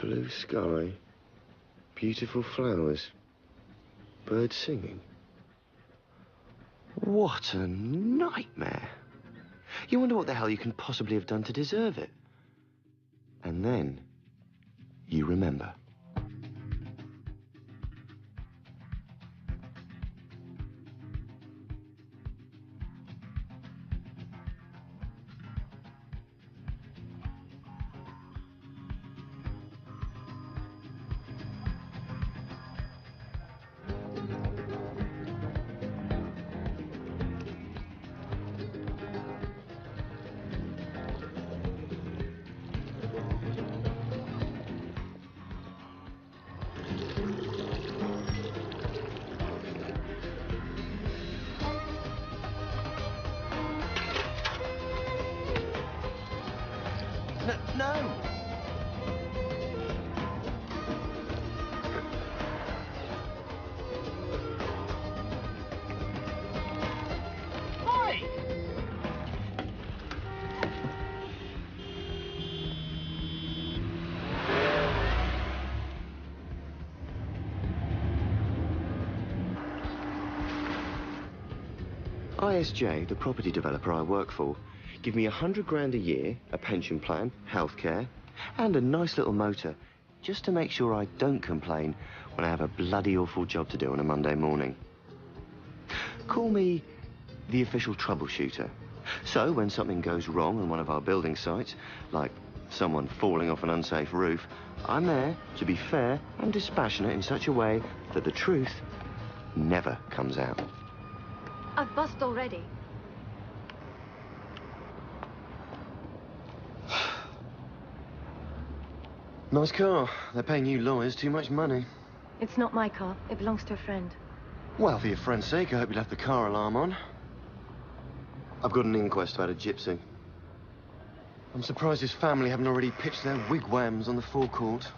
Blue sky, beautiful flowers, birds singing. What a nightmare. You wonder what the hell you can possibly have done to deserve it. And then you remember. No! Hi! ISJ, the property developer I work for, give me 100 grand a year, a pension plan, healthcare, and a nice little motor, just to make sure I don't complain when I have a bloody awful job to do on a Monday morning. Call me the official troubleshooter. So when something goes wrong on one of our building sites, like someone falling off an unsafe roof, I'm there to be fair and dispassionate in such a way that the truth never comes out. I've buzzed already. Nice car. They're paying you lawyers too much money. It's not my car. It belongs to a friend. Well, for your friend's sake, I hope you left the car alarm on. I've got an inquest about a gypsy. I'm surprised his family haven't already pitched their wigwams on the forecourt.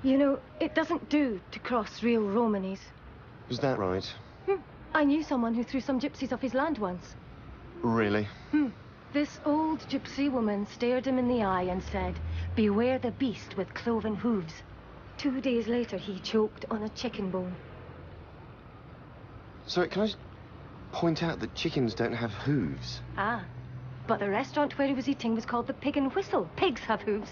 You know, it doesn't do to cross real Romanies. Is that right? I knew someone who threw some gypsies off his land once. Really? This old gypsy woman stared him in the eye and said, "Beware the beast with cloven hooves." 2 days later, he choked on a chicken bone. Sorry, can I just point out that chickens don't have hooves? Ah, but the restaurant where he was eating was called the Pig and Whistle. Pigs have hooves.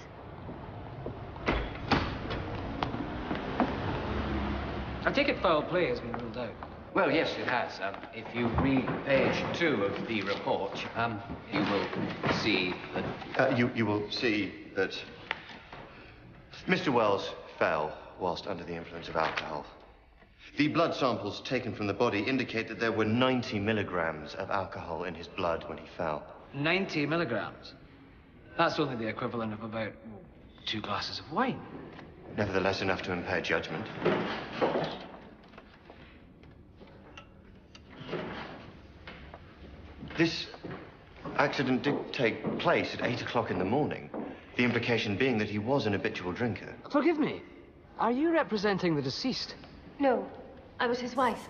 I take it foul play has been ruled out. Well, yes, it has. If you read page 2 of the report, you will see that... You will see that Mr. Wells fell whilst under the influence of alcohol. The blood samples taken from the body indicate that there were 90 milligrams of alcohol in his blood when he fell. 90 milligrams? That's only the equivalent of about 2 glasses of wine. Nevertheless, enough to impair judgment. This accident did take place at 8 o'clock in the morning. The implication being that he was an habitual drinker. Forgive me. Are you representing the deceased? No, I was his wife.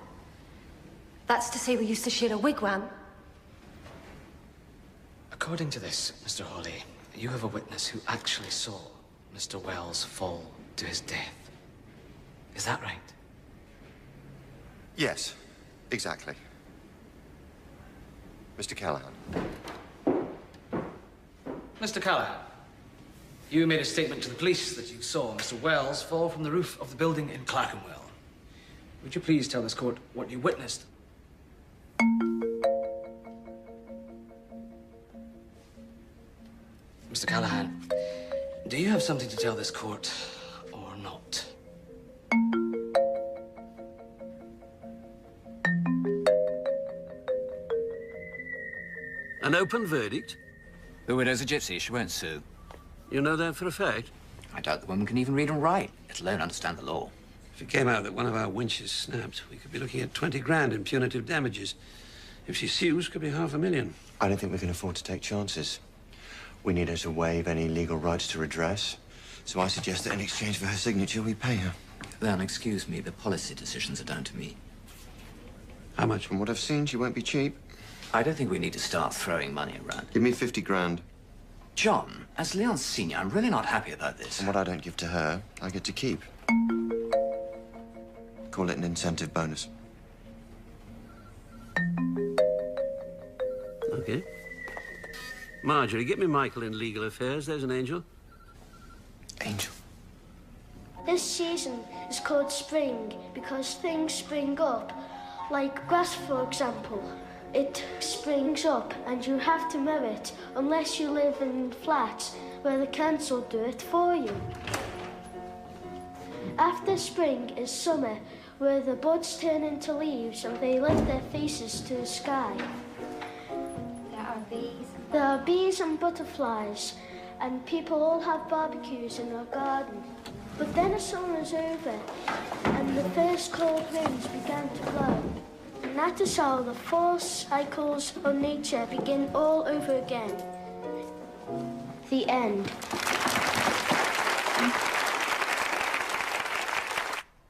That's to say we used to share a wigwam. According to this, Mr. Hawley, you have a witness who actually saw Mr. Wells fall to his death. Is that right? Yes, exactly. Mr. Callahan. Mr. Callahan, you made a statement to the police that you saw Mr. Wells fall from the roof of the building in Clerkenwell. Would you please tell this court what you witnessed? Mr. Callahan, do you have something to tell this court or not? An open verdict? The widow's a gypsy. She won't sue. You know that for a fact? I doubt the woman can even read and write, let alone understand the law. If it came out that one of our winches snapped, we could be looking at 20 grand in punitive damages. If she sues, could be $500,000. I don't think we can afford to take chances. We need her to waive any legal rights to redress. So I suggest that in exchange for her signature, we pay her. Then, excuse me, the policy decisions are down to me. How much? From what I've seen, she won't be cheap. I don't think we need to start throwing money around. Give me 50 grand. John, as Leon Senior, I'm really not happy about this. And what I don't give to her, I get to keep. Call it an incentive bonus. Okay. Marjorie, get me Michael in legal affairs. There's an angel. Angel. This season is called spring because things spring up. Like grass, for example. It springs up and you have to mow it unless you live in flats where the council do it for you. After spring is summer, where the buds turn into leaves and they lift their faces to the sky. There are bees and butterflies, and people all have barbecues in our garden. But then the summer is over, and the first cold winds began to blow. And that is how the four cycles of nature begin all over again. The end.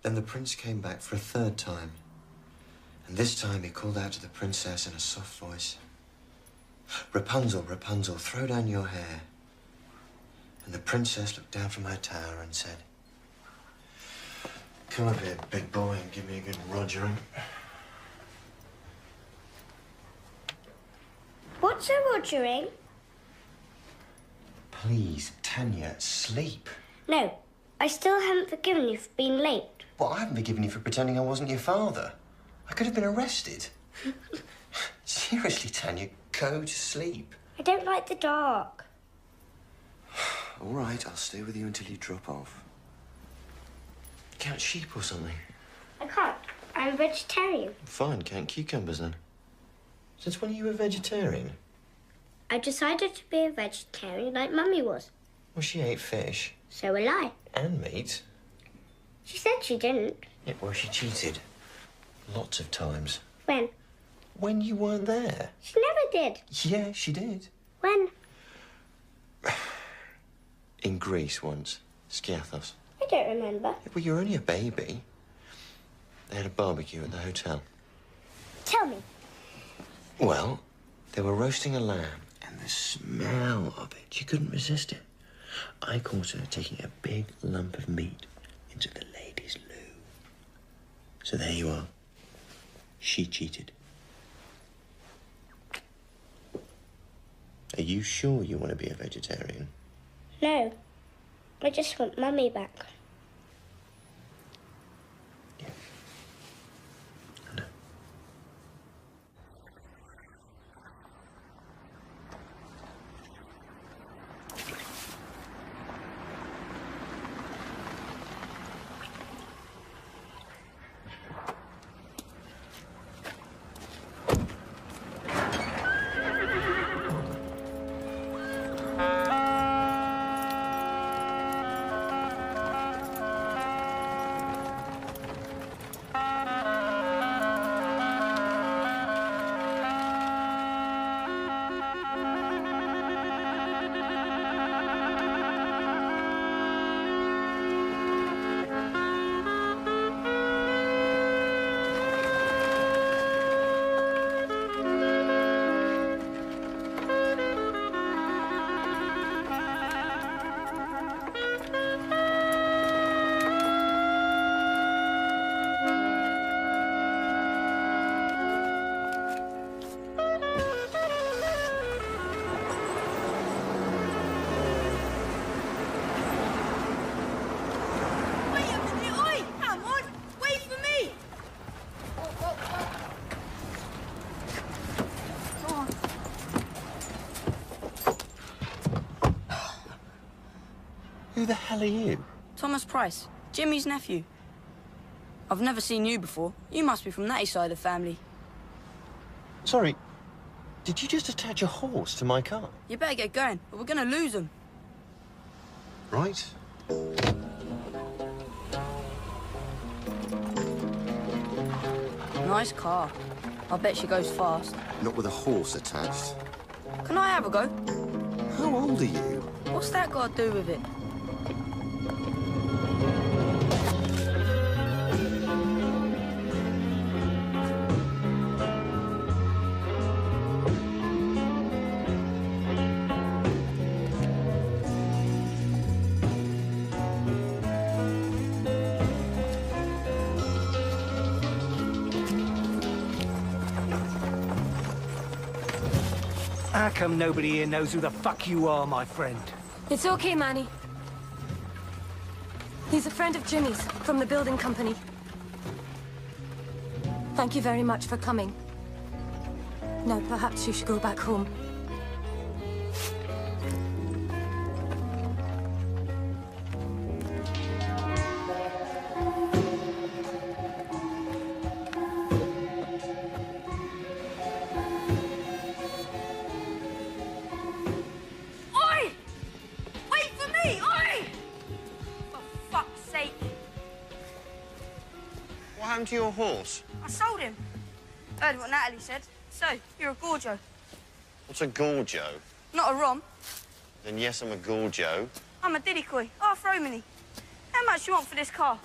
Then the prince came back for a third time. And this time he called out to the princess in a soft voice. Rapunzel, Rapunzel, throw down your hair. And the princess looked down from her tower and said, come up here, big boy, and give me a good rogering. What's a rogering? Please, Tanya, sleep. No, I still haven't forgiven you for being late. Well, I haven't forgiven you for pretending I wasn't your father. I could have been arrested. Seriously, Tanya, go to sleep. I don't like the dark. All right, I'll stay with you until you drop off. Count sheep or something. I can't. I'm a vegetarian. Fine, count cucumbers then. Since when are you a vegetarian? I decided to be a vegetarian like Mummy was. Well, she ate fish. So will I. And meat. She said she didn't. Yeah, well, she cheated. Lots of times. When? When you weren't there. She never did. Yeah, she did. When? In Greece once. Skiathos. I don't remember. Yeah, well, you're only a baby. They had a barbecue at the hotel. Tell me. Well, they were roasting a lamb, and the smell of it, she couldn't resist it. I caught her taking a big lump of meat into the ladies' loo. So there you are. She cheated. Are you sure you want to be a vegetarian? No. I just want Mummy back. Yeah. I know. Who the hell are you? Thomas Price, Jimmy's nephew. I've never seen you before. You must be from that side of the family. Sorry, did you just attach a horse to my car? You better get going, or we're gonna lose him. Right. Nice car. I bet she goes fast. Not with a horse attached. Can I have a go? How old are you? What's that got to do with it? How come nobody here knows who the fuck you are, my friend? It's okay, Manny. He's a friend of Jimmy's, from the building company. Thank you very much for coming. Now, perhaps you should go back home. Oi! Wait for me! Oi! For fuck's sake. What happened to your horse? I sold him. Heard what Natalie said. So, you're a Gorjo. What's a Gorjo? Not a Rom. Then yes, I'm a Gorjo. I'm a Diddy-Coy, half Romany. How much do you want for this car?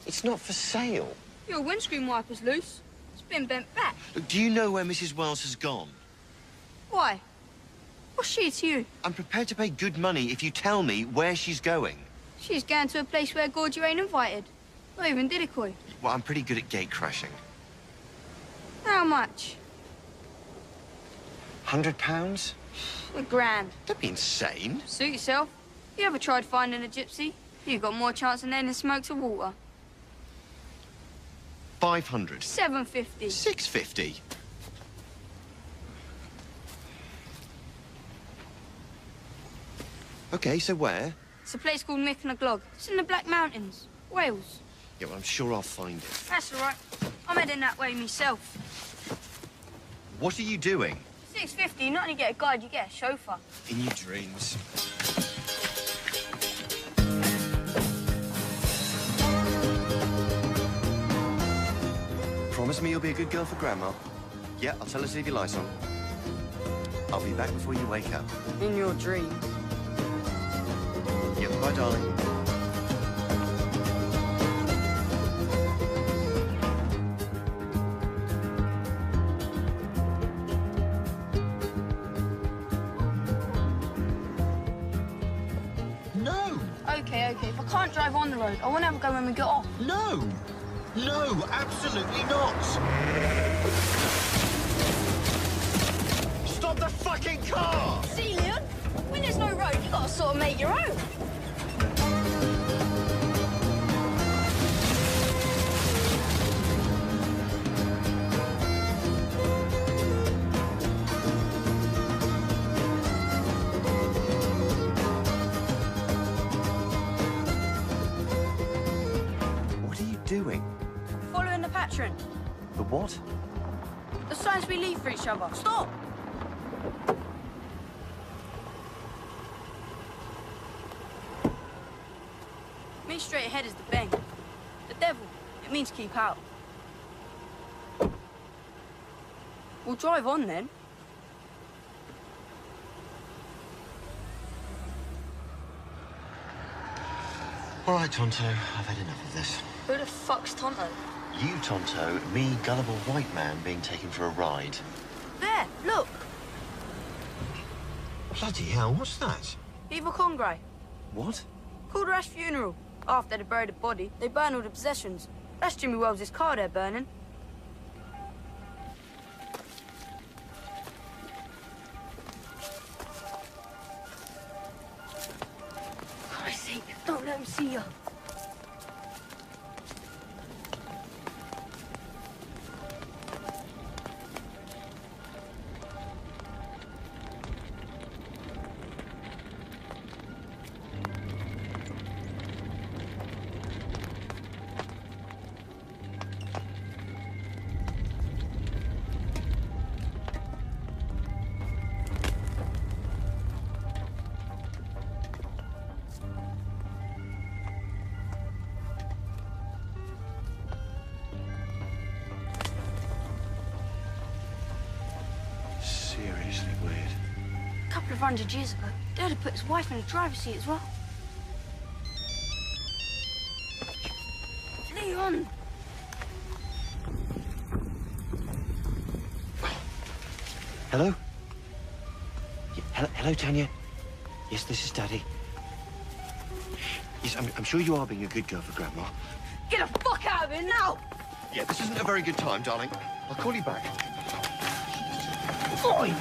It's not for sale. Your windscreen wiper's loose. It's been bent back. Look, do you know where Mrs. Wells has gone? Why? What's she to you? I'm prepared to pay good money if you tell me where she's going. She's going to a place where Gorjo ain't invited. Not even Diddy-Coy. Well, I'm pretty good at gate crashing. How much? £100? £1,000. Don't be insane. Suit yourself. You ever tried finding a gypsy? You got more chance than nailing smoke to water. 500. 750. 650. Okay, so where? It's a place called Mick and a Glog. It's in the Black Mountains, Wales. Yeah, well, I'm sure I'll find it. That's all right. I'm heading that way myself. What are you doing? 650, you not only get a guide, you get a chauffeur. In your dreams. Promise me you'll be a good girl for Grandma. Yeah, I'll tell her to leave your lights on. I'll be back before you wake up. In your dreams. Yeah, bye, darling. No! Okay. If I can't drive on the road, I want to have a go when we get off. No! No, absolutely not! Stop the fucking car! See, Leon? When there's no road, you gotta sort of make your own. What are you doing? Following the patron. The what? The signs we leave for each other. Stop! Me straight ahead is the bang. The devil. It means keep out. We'll drive on then. All right, Tonto, I've had enough of this. Who the fuck's Tonto? You, Tonto, me, gullible white man being taken for a ride. There, look. Bloody hell, what's that? Eva Congray. What? Called her Ash funeral. After they buried the body, they burn all the possessions. That's Jimmy Wells' car they're burning. Christ's sake, don't let him see you. Seriously weird. A couple of 100 years ago, Dad had put his wife in the driver's seat as well. Leon! Hello? Yeah, hello, Tanya. Yes, this is Daddy. Yes, I'm sure you are being a good girl for Grandma. Get the fuck out of here now! Yeah, this isn't a very good time, darling. I'll call you back. Oi!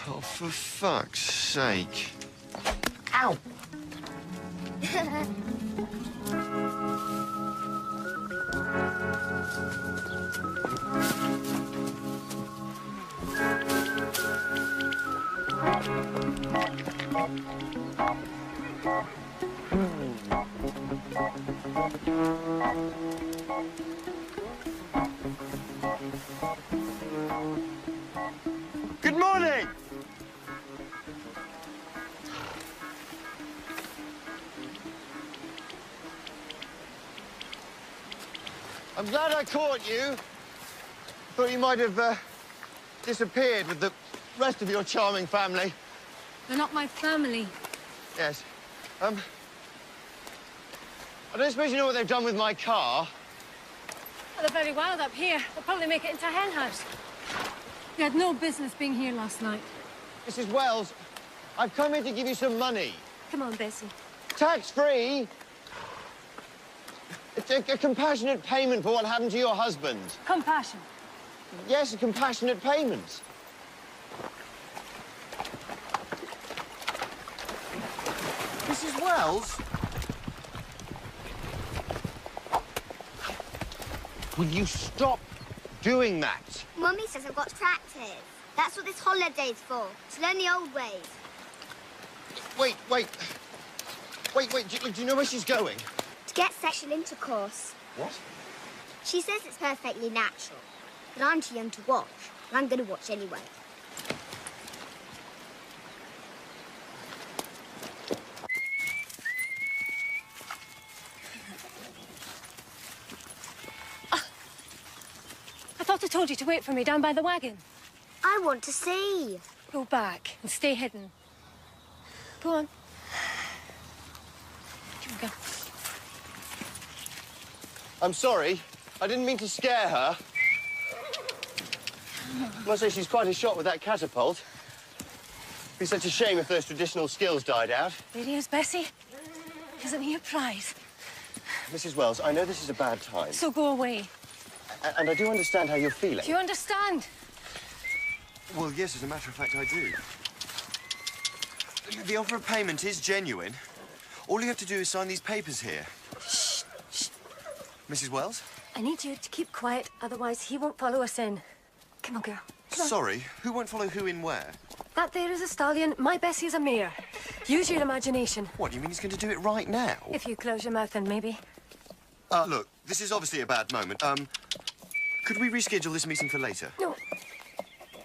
Oh, for fuck's sake. Ow! Good morning! I'm glad I caught you. Thought you might have disappeared with the rest of your charming family. They're not my family. Yes. I don't suppose you know what they've done with my car? Well, they're very wild up here. They'll probably make it into a hen house. You had no business being here last night. Mrs. Wells, I've come here to give you some money. Come on, Bessie. Tax-free. It's a compassionate payment for what happened to your husband. Compassion. Yes, a compassionate payment. Mrs. Wells? Will you stop doing that? Mummy says I've got tractors. That's what this holiday's for, to learn the old ways. Wait. Do you know where she's going? To get sexual intercourse. What? She says it's perfectly natural, but I'm too young to watch, and I'm going to watch anyway. I thought I told you to wait for me down by the wagon. I want to see. Go back and stay hidden. Go on. Here we go. I'm sorry. I didn't mean to scare her. I must say she's quite a shot with that catapult. It'd be such a shame if those traditional skills died out. There he is, Bessie. Isn't he a prize? Mrs. Wells, I know this is a bad time. So go away. And I do understand how you're feeling. Do you understand? Well, yes, as a matter of fact, I do. The offer of payment is genuine. All you have to do is sign these papers here. Shh. Mrs. Wells? I need you to keep quiet, otherwise he won't follow us in. Come on, girl. Come on. Sorry, who won't follow who in where? That there is a stallion. My Bessie's a mare. Use your imagination. What, you mean he's going to do it right now? If you close your mouth, then maybe. Look, this is obviously a bad moment. Could we reschedule this meeting for later? No.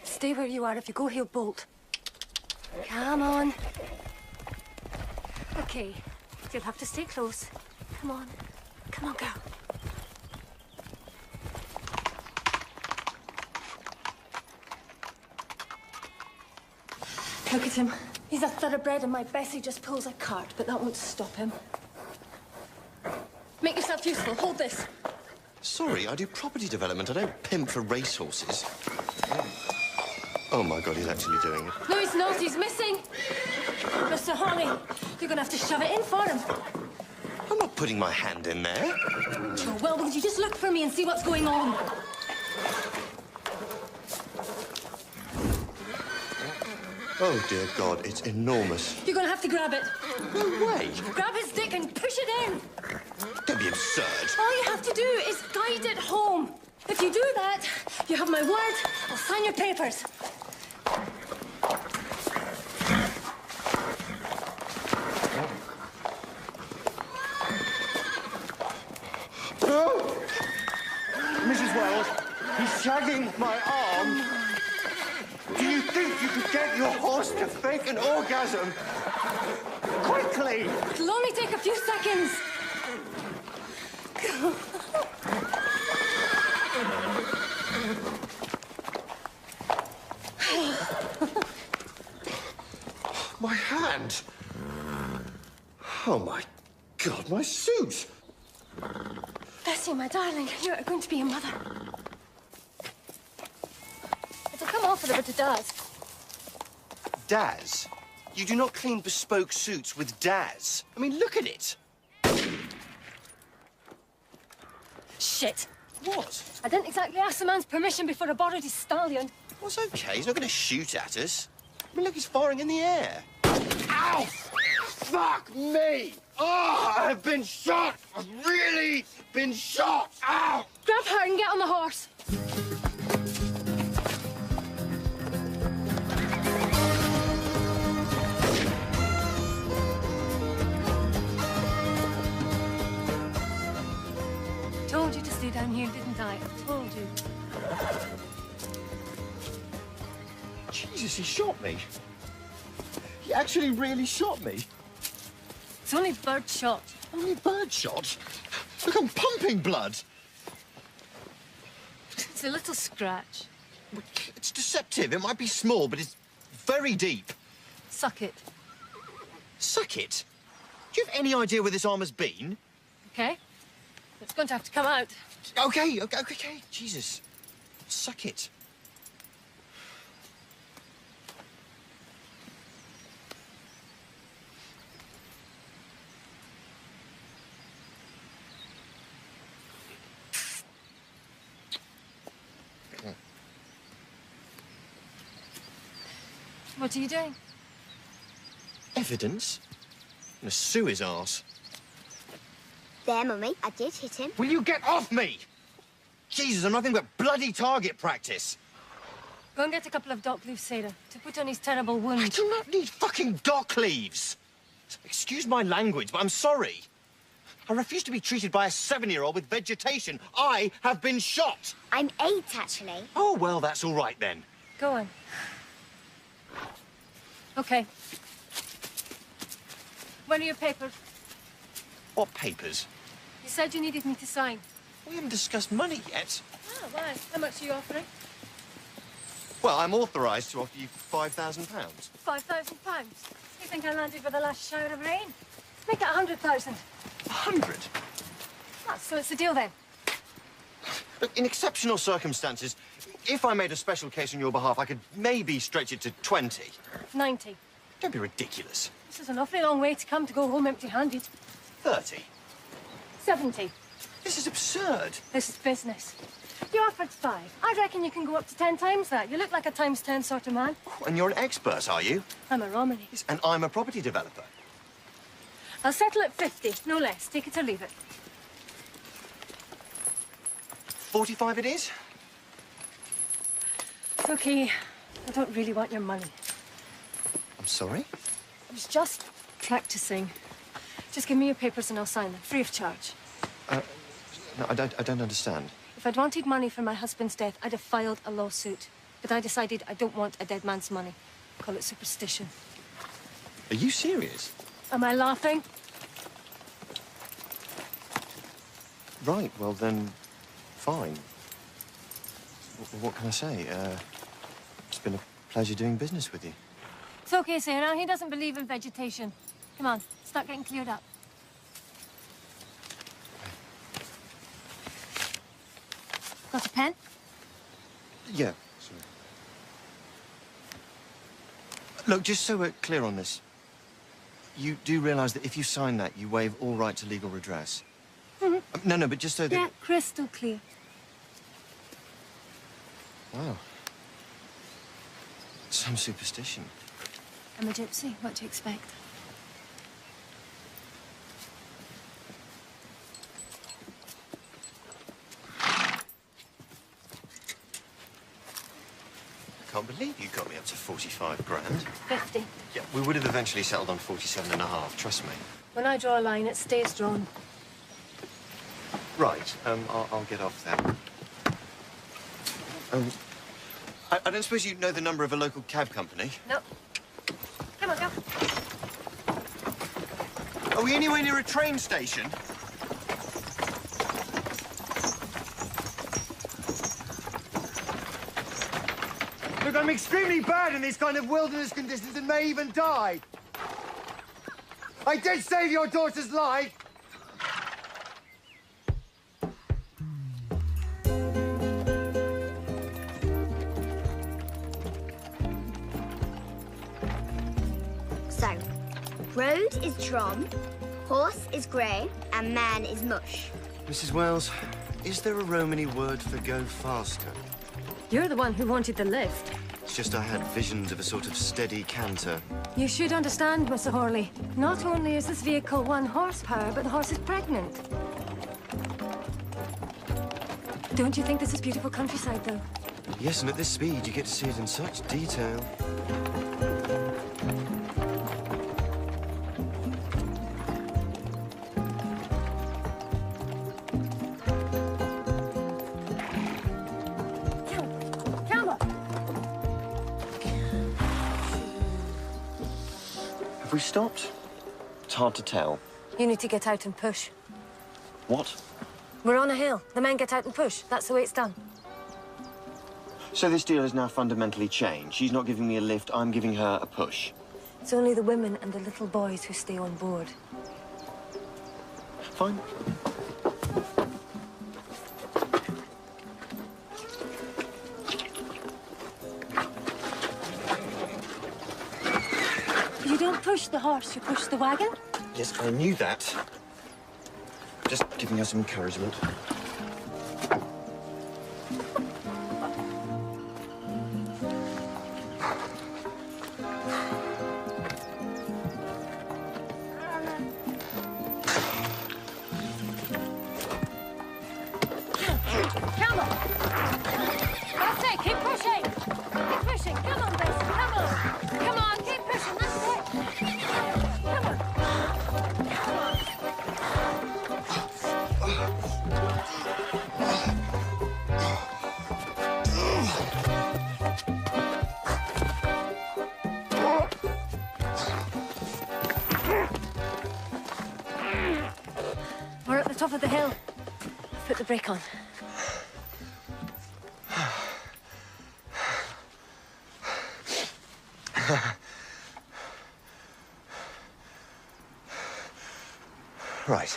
Stay where you are. If you go, he'll bolt. Come on. Okay. You'll have to stay close. Come on. Come on, girl. Look at him. He's a thoroughbred and my Bessie just pulls a cart, but that won't stop him. Make yourself useful. Hold this. Sorry, I do property development. I don't pimp for racehorses. Oh, my God, he's actually doing it. No, he's not. He's missing. Mr. Hawley, you're going to have to shove it in for him. I'm not putting my hand in there. Oh, well, will you just look for me and see what's going on? Oh, dear God, it's enormous. You're going to have to grab it. No way. Grab his dick and push it in. Don't be absurd. All you have to do is guide it home. If you do that, you have my word. I'll sign your papers. Oh! Mrs. Wells, he's shagging my arm. Do you think you could get your horse to fake an orgasm? Quickly! It'll only take a few seconds. My hand. Oh, my God, my suit. Bessie, my darling, you're going to be a mother. It'll come off with a bit of Daz. Daz? You do not clean bespoke suits with Daz. I mean, look at it. Shit. What? I didn't exactly ask the man's permission before I borrowed his stallion. Well, it's okay. He's not going to shoot at us. I mean, look, he's firing in the air. Ow! Fuck me! Oh, I've been shot! I've really been shot! Ow! Grab her and get on the horse. Told you to stay down here, didn't I? I told you. Jesus, he shot me. He actually really shot me. It's only bird shot. Only bird shot? Look, I'm pumping blood. It's a little scratch. It's deceptive. It might be small, but it's very deep. Suck it. Suck it? Do you have any idea where this arm has been? Okay. It's going to have to come out. Okay. Jesus. Suck it. What are you doing? Evidence? I'm gonna sue his arse. There, Mummy, I did hit him. Will you get off me? Jesus, I'm nothing but bloody target practice. Go and get a couple of dock leaves, Sarah, to put on his terrible wound. I do not need fucking dock leaves. Excuse my language, but I'm sorry. I refuse to be treated by a 7-year-old with vegetation. I have been shot. I'm 8, actually. Oh, well, that's all right, then. Go on. Okay. Where are your papers? What papers? You said you needed me to sign. We haven't discussed money yet. Oh, why? How much are you offering? Well, I'm authorised to offer you £5,000. £5,000. You think I landed with the last shower of rain? Make it 100,000. 100? Ah, so it's a deal then. Look, in exceptional circumstances, if I made a special case on your behalf, I could maybe stretch it to 20. 90. Don't be ridiculous. This is an awfully long way to come to go home empty-handed. 30. 70. This is absurd. This is business. You offered 5. I reckon you can go up to 10 times that. You look like a times 10 sort of man. And you're an expert, are you? I'm a Romany. Yes, and I'm a property developer. I'll settle at 50, no less. Take it or leave it. 45 it is? It's okay. I don't really want your money. I'm sorry? I was just practicing. Just give me your papers and I'll sign them, free of charge. No, I don't understand. If I'd wanted money for my husband's death, I'd have filed a lawsuit. But I decided I don't want a dead man's money. Call it superstition. Are you serious? Am I laughing? Right, well then, fine. What can I say? It's been a pleasure doing business with you. It's okay, Sarah. He doesn't believe in vegetation. Come on, start getting cleared up. Got a pen? Yeah, sorry. Look, just so we're clear on this, you do realise that if you sign that, you waive all right to legal redress? Mm-hmm. No, but just so that... Yeah, crystal clear. Wow. Some superstition. I'm a gypsy. What do you expect? I can't believe you got me up to 45 grand. 50. Yeah, we would have eventually settled on 47 and a half, trust me. When I draw a line, it stays drawn. Right, I'll get off then. I don't suppose you know the number of a local cab company? No. Come on, go. Are we anywhere near a train station? Look, I'm extremely bad in these kind of wilderness conditions and may even die. I did save your daughter's life. So, road is drum, horse is grey, and man is mush. Mrs. Wells, is there a Romany word for go faster? You're the one who wanted the lift. It's just I had visions of a sort of steady canter. You should understand, Mr. Horley. Not only is this vehicle 1 horsepower, but the horse is pregnant. Don't you think this is beautiful countryside, though? Yes, and at this speed, you get to see it in such detail. Have we stopped? It's hard to tell. You need to get out and push. What? We're on a hill. The men get out and push. That's the way it's done. So this deal has now fundamentally changed. She's not giving me a lift, I'm giving her a push. It's only the women and the little boys who stay on board. Fine. You don't push the horse, you push the wagon? Yes, I knew that. Just giving her some encouragement. Come on! That's it, keep pushing! Keep pushing, come on, Bessie, come on! Come on, keep pushing, that's it! Come on! We're at the top of the hill. Put the brake on. Right.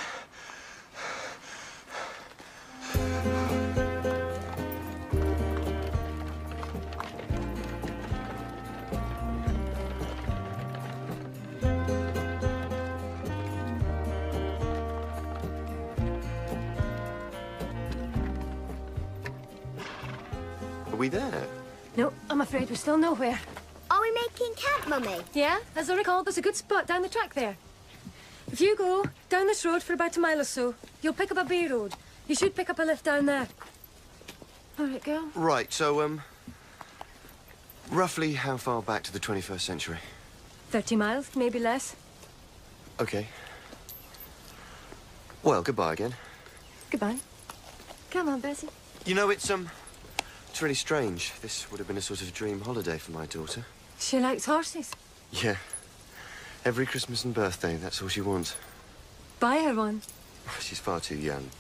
Are we there? No, I'm afraid we're still nowhere. Are we making camp, Mummy? Yeah, as I recall, there's a good spot down the track there. If you go down this road for about a mile or so, you'll pick up a B road. You should pick up a lift down there. All right, girl. Right, so, roughly how far back to the 21st century? 30 miles, maybe less. Okay. Well, goodbye again. Goodbye. Come on, Bessie. You know, it's really strange. This would have been a sort of dream holiday for my daughter. She likes horses. Yeah. Every Christmas and birthday, that's all she wants. Buy her one. She's far too young.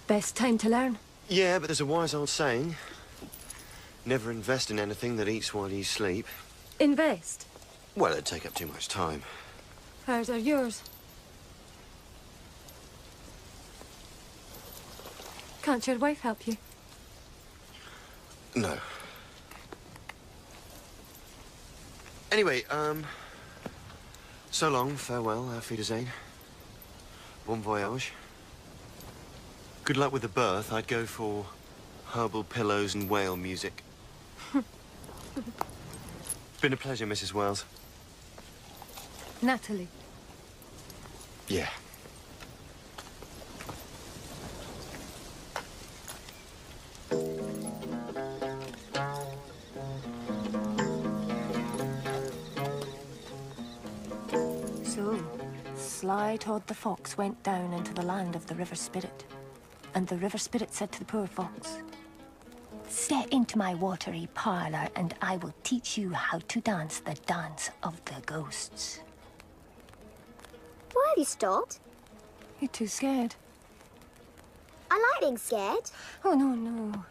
Best time to learn. Yeah, but there's a wise old saying. Never invest in anything that eats while you sleep. Invest? Well, it'd take up too much time. Hers are yours. Can't your wife help you? No. Anyway, so long, farewell, auf Wiedersehen. Bon voyage. Good luck with the birth. I'd go for herbal pillows and whale music. Been a pleasure, Mrs. Wells. Natalie. Yeah. So, Sly Todd the Fox went down into the land of the River Spirit. And the River Spirit said to the poor fox, "Step into my watery parlor, and I will teach you how to dance the dance of the ghosts." Why have you stopped? You're too scared. I like being scared. Oh, no, no.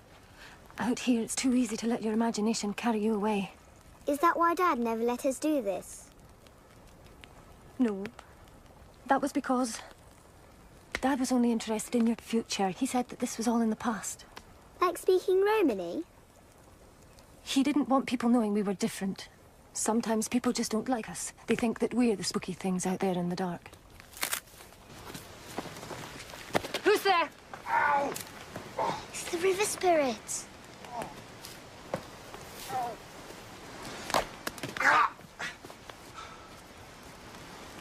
Out here, it's too easy to let your imagination carry you away. Is that why Dad never let us do this? No. That was because Dad was only interested in your future. He said that this was all in the past. Like speaking Romany? He didn't want people knowing we were different. Sometimes people just don't like us. They think that we're the spooky things out there in the dark. Who's there? Ow! It's the River Spirit.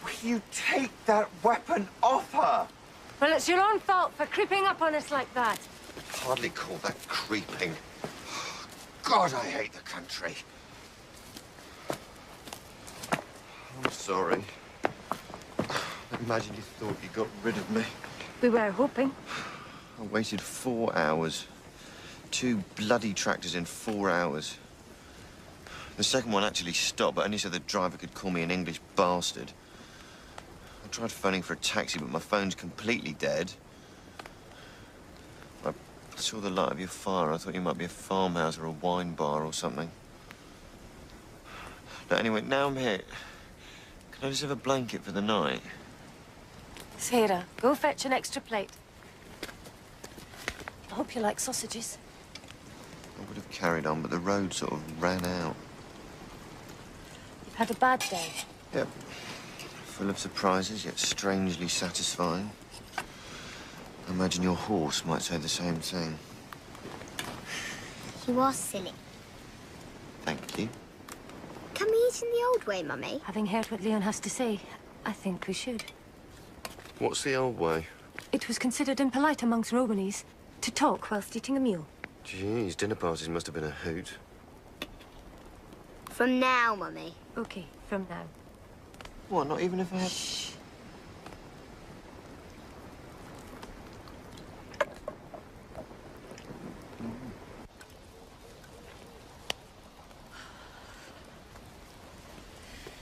Will you take that weapon off her? Well, it's your own fault for creeping up on us like that. Hardly call that creeping. God, I hate the country. I'm sorry. Imagine you thought you got rid of me. We were hoping. I waited 4 hours. 2 bloody tractors in 4 hours. The second one actually stopped, but only so the driver could call me an English bastard. I tried phoning for a taxi, but my phone's completely dead. I saw the light of your fire. I thought you might be a farmhouse or a wine bar or something. No, anyway, now I'm here. Can I just have a blanket for the night? Sarah, go fetch an extra plate. I hope you like sausages. I would have carried on, but the road sort of ran out. You've had a bad day. Yep. Full of surprises, yet strangely satisfying. I imagine your horse might say the same thing. He was silly. Thank you. Can we eat in the old way, Mummy? Having heard what Leon has to say, I think we should. What's the old way? It was considered impolite amongst Romanese to talk whilst eating a meal. Jeez, dinner parties must have been a hoot. From now, Mummy. Okay, from now. What, not even if I had... Shh.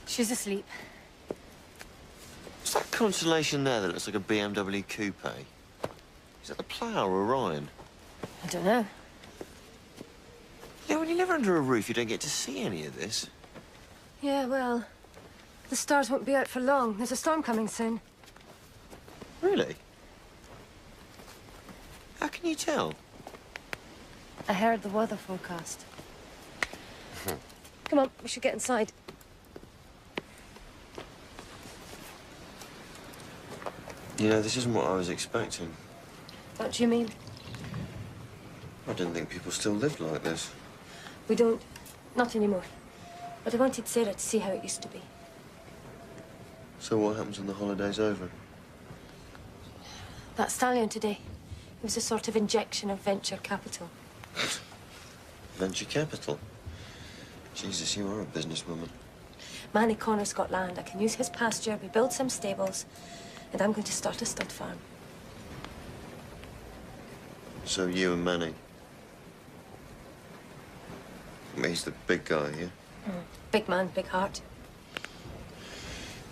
She's asleep. What's that constellation there that looks like a BMW coupe? Is that the Plough or Orion? I don't know. Yeah, when you live under a roof, you don't get to see any of this. Yeah, well, the stars won't be out for long. There's a storm coming soon. Really? How can you tell? I heard the weather forecast. Come on, we should get inside. You know, this isn't what I was expecting. What do you mean? I didn't think people still lived like this. We don't. Not anymore. But I wanted Sarah to see how it used to be. So what happens when the holiday's over? That stallion today, it was a sort of injection of venture capital. Venture capital? Jesus, you are a businesswoman. Manny Connor's got land. I can use his pasture, we build some stables, and I'm going to start a stud farm. So you and Manny? He's the big guy, yeah? Big man, big heart.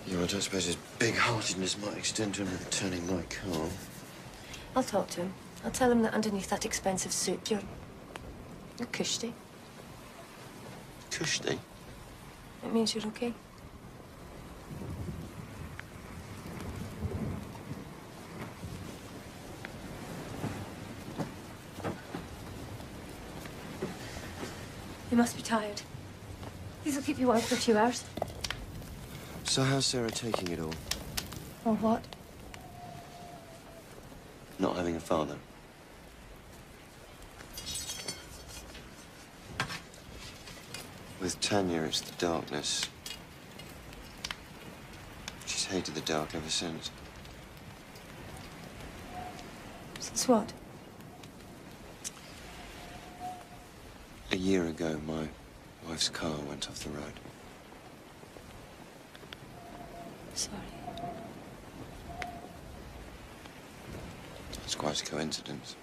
Yeah, I don't suppose his big-heartedness might extend to him turning my car. I'll talk to him. I'll tell him that underneath that expensive suit, you're cushy. Cushy? It means you're okay. You must be tired. These will keep you out for 2 hours. So how's Sarah taking it all? Or what? Not having a father. With Tanya, it's the darkness. She's hated the dark ever since. Since what? A year ago, my wife's car went off the road. Sorry. It's quite a coincidence.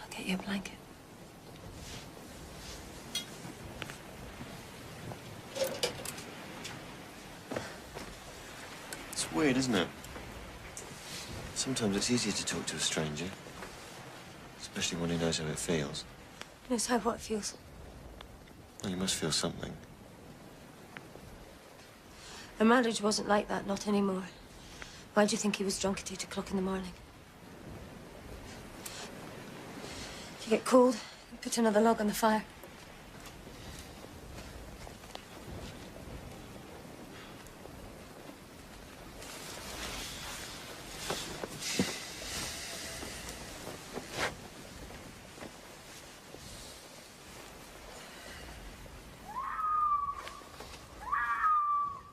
I'll get you a blanket. It's weird, isn't it? Sometimes it's easier to talk to a stranger. Especially when he knows how it feels. Knows how what feels. Well, you must feel something. Our marriage wasn't like that, not anymore. Why do you think he was drunk at 8 o'clock in the morning? If you get cold, put another log on the fire.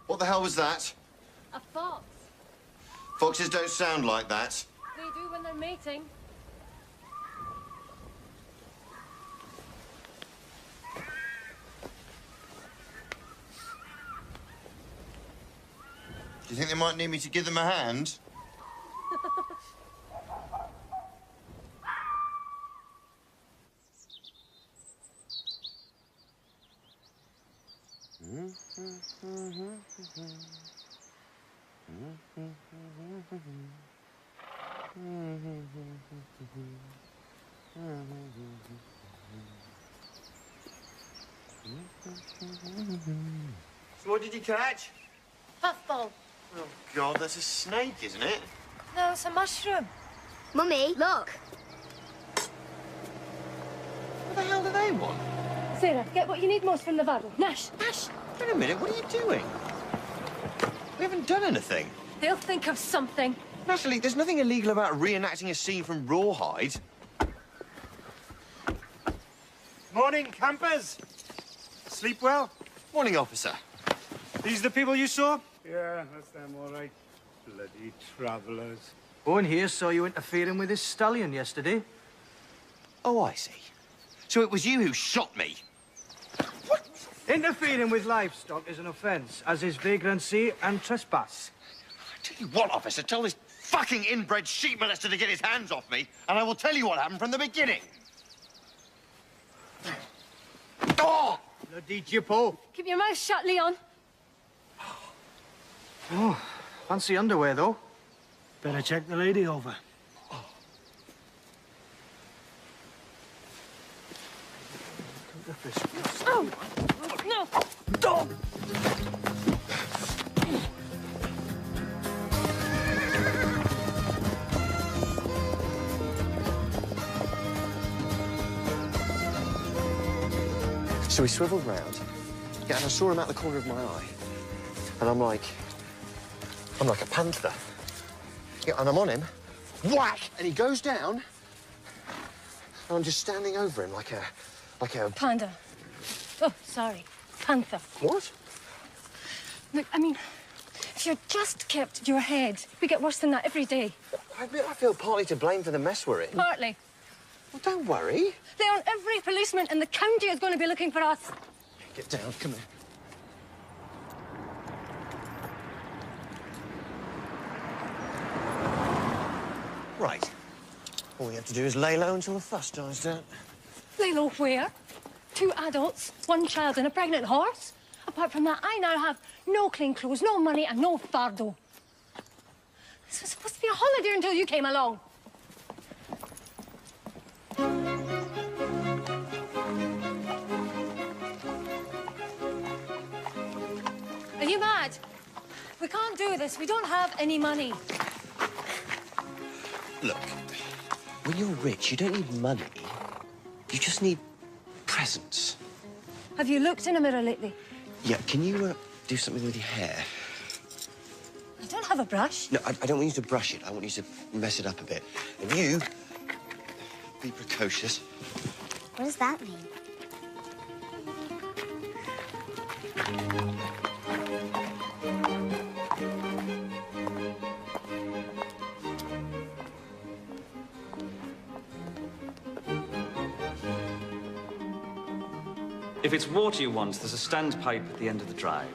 What the hell was that? A fox. Foxes don't sound like that. They do when they're mating. Do you think they might need me to give them a hand? So what did you catch? Puffball. Oh, God, that's a snake, isn't it? No, it's a mushroom. Mummy, look. What the hell do they want? Sarah, get what you need most from the barrel. Nash, Nash. Wait a minute, what are you doing? We haven't done anything. They'll think of something. Natalie, there's nothing illegal about reenacting a scene from Rawhide. Morning, campers. Sleep well? Morning, officer. These the people you saw? Yeah, that's them, all right. Bloody travellers. Owen here saw you interfering with his stallion yesterday. Oh, I see. So it was you who shot me? What? Interfering with livestock is an offence, as is vagrancy and trespass. I tell you what, officer, tell this fucking inbred sheep molester to get his hands off me, and I will tell you what happened from the beginning. Oh! Bloody Jippo. Keep your mouth shut, Leon. Oh, fancy underwear, though. Better check the lady over. Oh! No! Dog! So he swiveled round, yeah, and I saw him out the corner of my eye. And I'm like a panther. Yeah, and I'm on him, whack, and he goes down, and I'm just standing over him like a... Panda. Oh, sorry. Panther. What? Look, I mean, if you just kept your head, we get worse than that every day. I feel partly to blame for the mess we're in. Partly. Well, don't worry. Leon, every policeman in the county is going to be looking for us. Get down, come here. Right. All we have to do is lay low until the fuss dies down. Lay low where? 2 adults, 1 child and a pregnant horse? Apart from that, I now have no clean clothes, no money and no fardo. This was supposed to be a holiday until you came along. Are you mad? We can't do this. We don't have any money. Look, when you're rich, you don't need money. You just need presence. Have you looked in a mirror lately? Yeah, can you do something with your hair? I don't have a brush. No, I don't want you to brush it. I want you to mess it up a bit. And you, be precocious. What does that mean? If it's water you want, there's a standpipe at the end of the drive.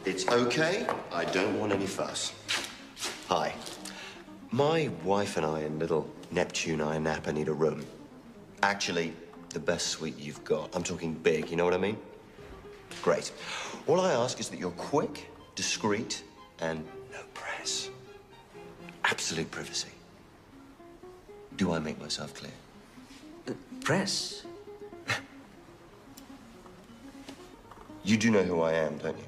It's okay. I don't want any fuss. Hi. My wife and I and little Neptune Eye Napper need a room. Actually, the best suite you've got. I'm talking big, you know what I mean? Great. All I ask is that you're quick, discreet, and no press. Absolute privacy. Do I make myself clear? Press? You do know who I am, don't you?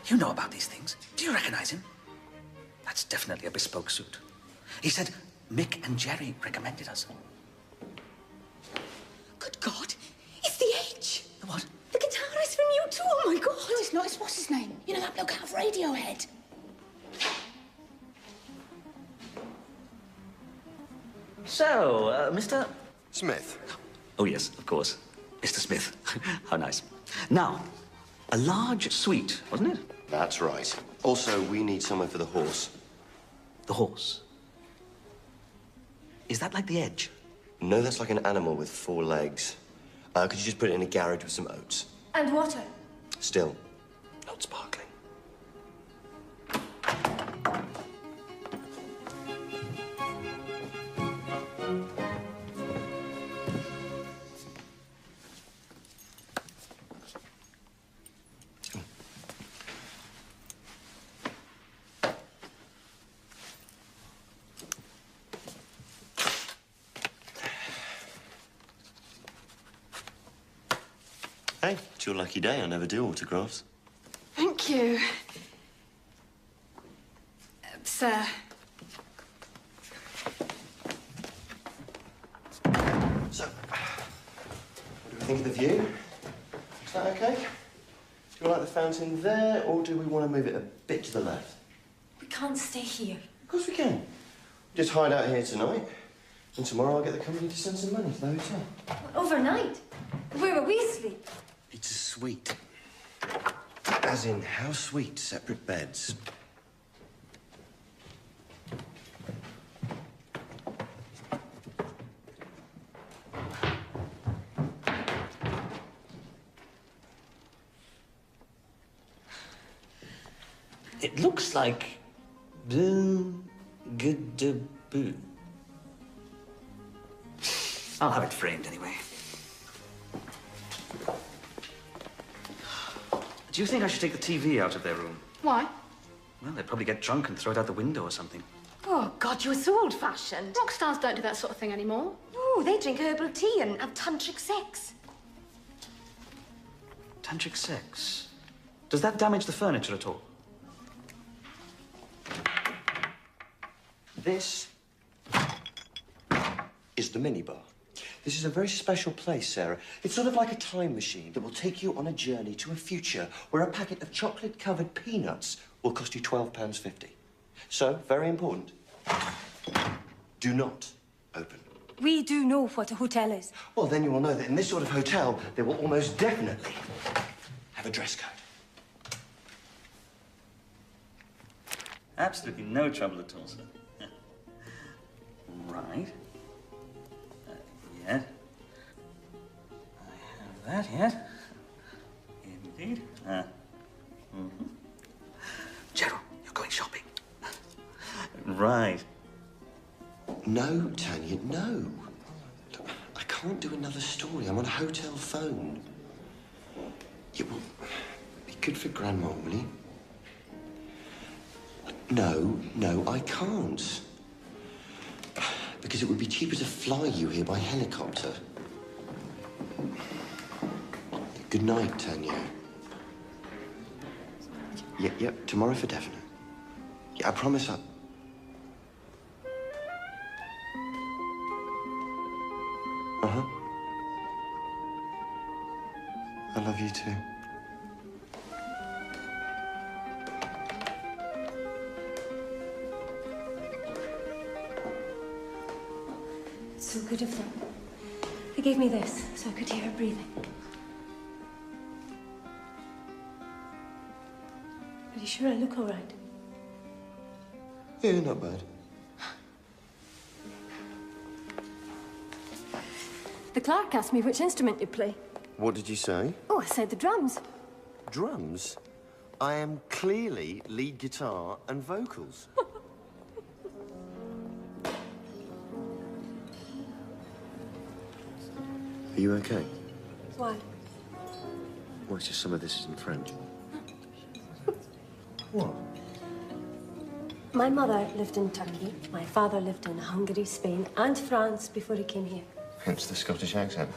You know about these things. Do you recognize him? That's definitely a bespoke suit. He said Mick and Jerry recommended us. Good God, it's the H. The what? The guitarist from U2, oh my God. No, it's not, it's what's his name? You know that bloke out of Radiohead? So, Mr. Smith. Oh, yes, of course. Mr. Smith. How nice. Now, a large suite, wasn't it? That's right. Also, we need someone for the horse. The horse? Is that like the Edge? No, that's like an animal with 4 legs. Could you just put it in a garage with some oats? And water. Still, not sparkling. Hey, it's your lucky day. I never do autographs. Thank you. Sir. So, what do we think of the view? Is that okay? Do you like the fountain there, or do we want to move it a bit to the left? We can't stay here. Of course we can. Just hide out here tonight, and tomorrow I'll get the company to send some money to the hotel. Overnight? Where will we sleep? It's a suite. As in, house suite, separate beds. It looks like... Boo... Good... Boo. I'll have it framed anyway. Do you think I should take the TV out of their room? Why? Well, they'd probably get drunk and throw it out the window or something. Oh, God, you're so old-fashioned. Rock stars don't do that sort of thing anymore. No, they drink herbal tea and have tantric sex. Tantric sex? Does that damage the furniture at all? This is the minibar. This is a very special place, Sarah. It's sort of like a time machine that will take you on a journey to a future where a packet of chocolate-covered peanuts will cost you £12.50. So, very important, do not open. We do know what a hotel is. Well, then you will know that in this sort of hotel, they will almost definitely have a dress code. Absolutely no trouble at all, sir. Right. Yet. I have that yet. Indeed. Gerald, you're going shopping. Right. No, Tanya, no. Look, I can't do another story. I'm on a hotel phone. You will be good for Grandma, will you? No, I can't. Because it would be cheaper to fly you here by helicopter. Good night, Tanya. Yep, tomorrow for definite. Yeah, I promise love you too. It's so good of them. They gave me this so I could hear her breathing. Are you sure I look all right? Yeah, not bad. The clerk asked me which instrument you play. What did you say? Oh, I said the drums. Drums? I am clearly lead guitar and vocals. Are you okay? Why? Well, it's just some of this is in French. What? My mother lived in Turkey. My father lived in Hungary, Spain, and France before he came here. Hence the Scottish accent.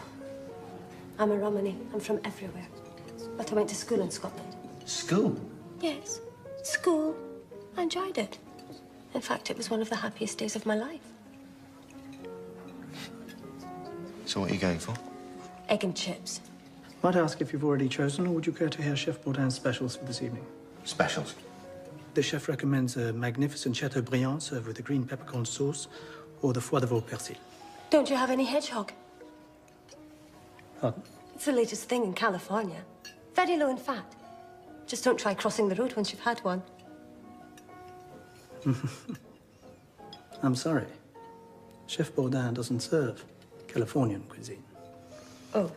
I'm a Romany. I'm from everywhere. But I went to school in Scotland. School? Yes, school. I enjoyed it. In fact, it was one of the happiest days of my life. So what are you going for? Egg and chips. Might I ask if you've already chosen, or would you care to hear Chef Bourdin's specials for this evening? Specials? The chef recommends a magnificent Chateaubriand served with a green peppercorn sauce or the foie de veau persil. Don't you have any hedgehog? Pardon? It's the latest thing in California. Very low in fat. Just don't try crossing the road once you've had one. I'm sorry. Chef Bourdin doesn't serve Californian cuisine. Oh.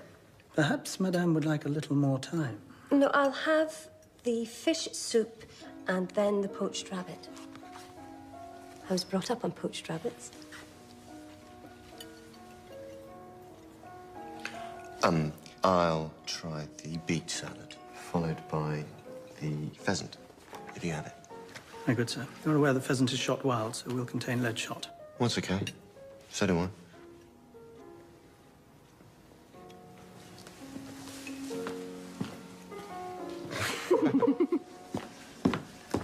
Perhaps Madame would like a little more time. No, I'll have the fish soup and then the poached rabbit. I was brought up on poached rabbits. I'll try the beet salad, followed by the pheasant, if you have it. Very good, sir. You're aware the pheasant is shot wild, so will contain lead shot. What's okay? So do I.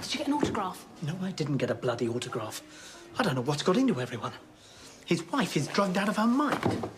Did you get an autograph? No, I didn't get a bloody autograph. I don't know what's got into everyone. His wife is drugged out of her mind.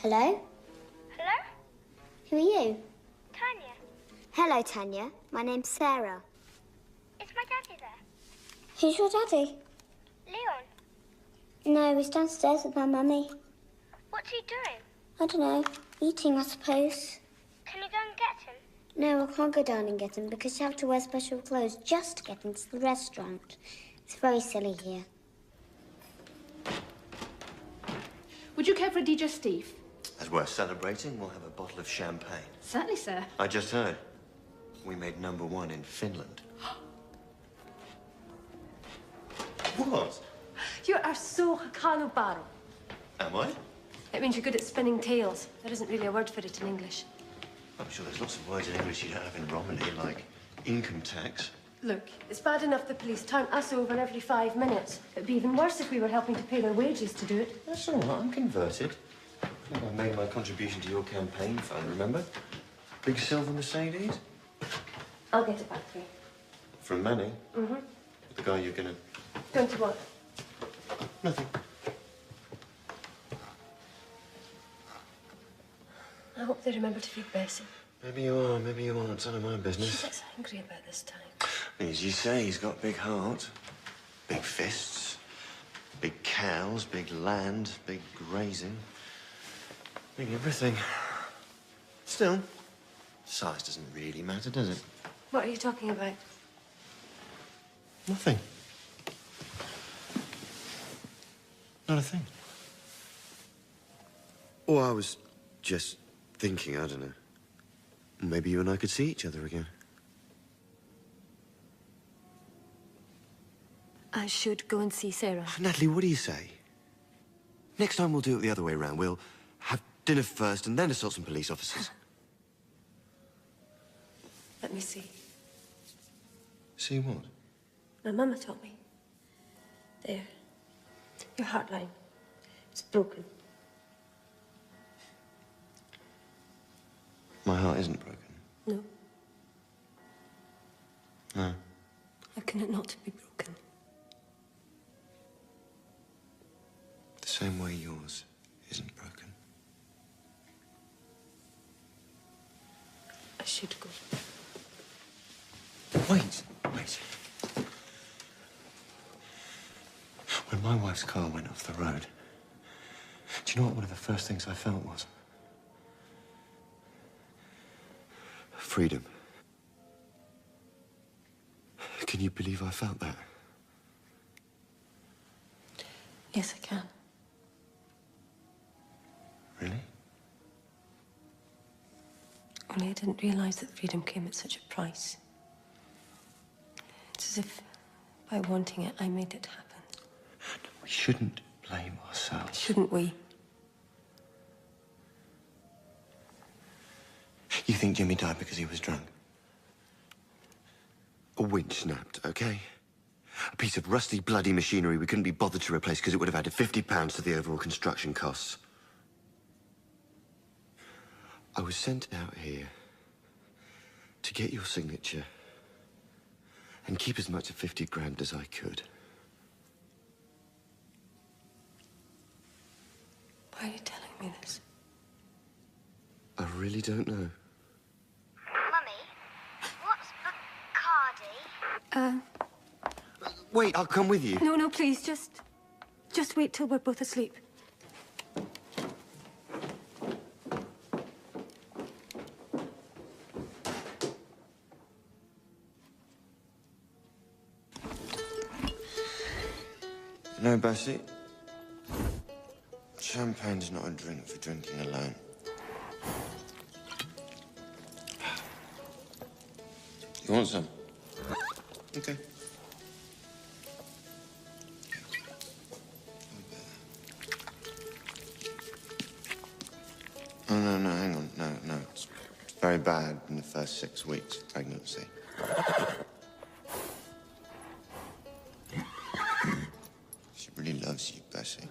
Hello? Hello? Who are you? Tanya. Hello, Tanya. My name's Sarah. Is my daddy there? Who's your daddy? Leon. No, he's downstairs with my mummy. What's he doing? I don't know. Eating, I suppose. Can you go and get him? No, I can't go down and get him because you have to wear special clothes just to get into the restaurant. It's very silly here. Would you care for a digestif? As we're celebrating, we'll have a bottle of champagne. Certainly, sir. I just heard. We made #1 in Finland. What? You are so hakanubaro. Am I? It means you're good at spinning tales. There isn't really a word for it in English. I'm sure there's lots of words in English you don't have in Romany, like income tax. Look, it's bad enough the police turn us over every 5 minutes. It'd be even worse if we were helping to pay their wages to do it. That's all right, I'm converted. I think I made my contribution to your campaign fund, remember? Big silver Mercedes? I'll get it back for you. From Manny? Mm-hmm. The guy you're gonna... Going to what? Nothing. I hope they remember to feed Bessie. Maybe you are, maybe you aren't. It's none of my business. She gets angry about this time. As you say, he's got a big heart, big fists, big cows, big land, big grazing, big everything. Still, size doesn't really matter, does it? What are you talking about? Nothing. Not a thing. Oh, I was just thinking, I don't know. Maybe you and I could see each other again. I should go and see Sarah. Natalie, what do you say? Next time we'll do it the other way around. We'll have dinner first and then assault some police officers. Let me see. See what? My mama told me. There. Your heart line. It's broken. My heart isn't broken. No. No. How can it not be broken? The same way yours isn't broken. I should go. Wait. When my wife's car went off the road, do you know what one of the first things I felt was? Freedom. Can you believe I felt that? Yes, I can. Really? Only I didn't realize that freedom came at such a price. It's as if by wanting it, I made it happen. We shouldn't blame ourselves. Shouldn't we? You think Jimmy died because he was drunk? A winch snapped, okay? A piece of rusty, bloody machinery we couldn't be bothered to replace because it would have added £50 to the overall construction costs. I was sent out here to get your signature and keep as much of 50 grand as I could. Why are you telling me this? I really don't know. Mummy, what's Bacardi? Wait, I'll come with you. No, please, just wait till we're both asleep. No, Bessie. Champagne's not a drink for drinking alone. You want some? Okay. Oh, no, hang on. No. It's very bad in the first 6 weeks of pregnancy. She really loves you, Bessie.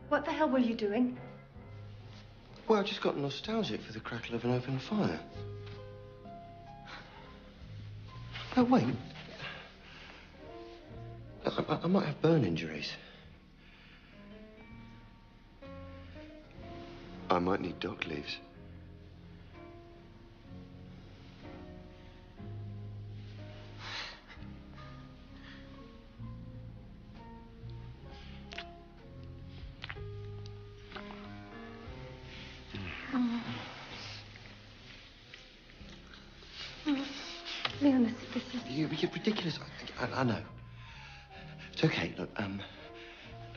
What the hell were you doing? Well, I just got nostalgic for the crackle of an open fire. No, wait. I might have burn injuries. I might need dock leaves. Leon, this is... You're ridiculous. I know. It's okay. Look,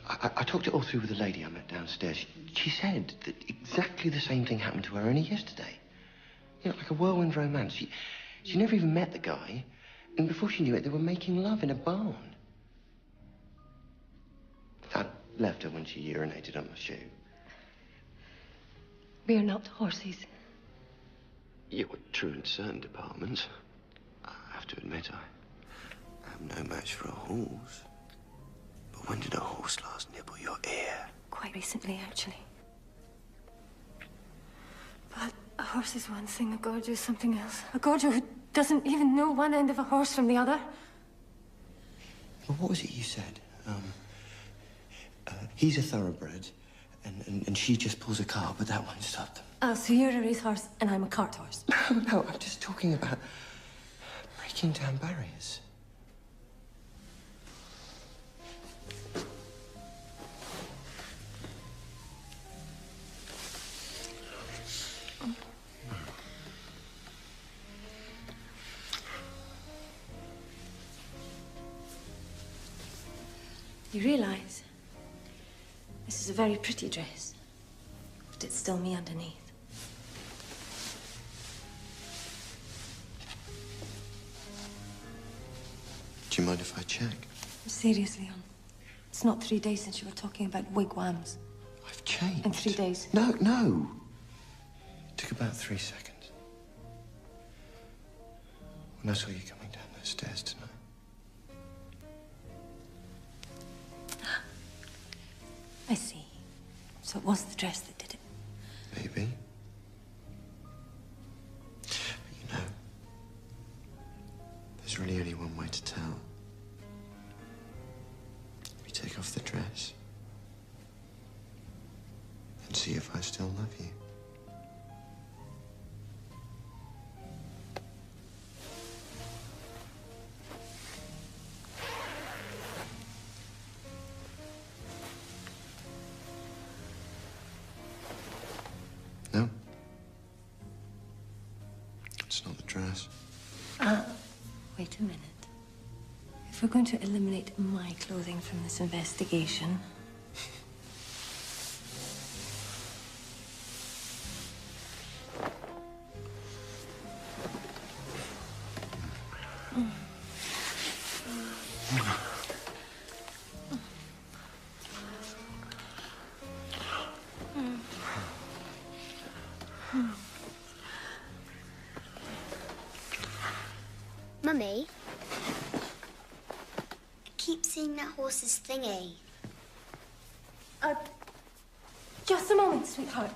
I talked it all through with the lady I met downstairs. She said that exactly the same thing happened to her only yesterday. You know, like a whirlwind romance. She never even met the guy, and before she knew it, they were making love in a barn. I left her when she urinated on my shoe. We are not horses. You're true in certain departments. I have to admit, I am no match for a horse. But when did a horse last nibble your ear? Quite recently, actually. But a horse is one thing, a gorger is something else. A gorger who doesn't even know one end of a horse from the other. Well, what was it you said? He's a thoroughbred, and she just pulls a cart, but that won't stop them. Oh, so you're a racehorse and I'm a cart horse. No, I'm just talking about breaking down barriers. You realise this is a very pretty dress, but it's still me underneath. Do you mind if I check? Seriously, Leon. It's not 3 days since you were talking about wigwams. I've changed. In 3 days. No. It took about 3 seconds. When I saw you coming down those stairs tonight. I see. So it was the dress that did it. Maybe. But you know, there's really only one way to tell. We take off the dress and see if I still love you. No? It's not the dress. Wait a minute. If we're going to eliminate my clothing from this investigation... Mummy, I keep seeing that horse's thingy. Just a moment, sweetheart.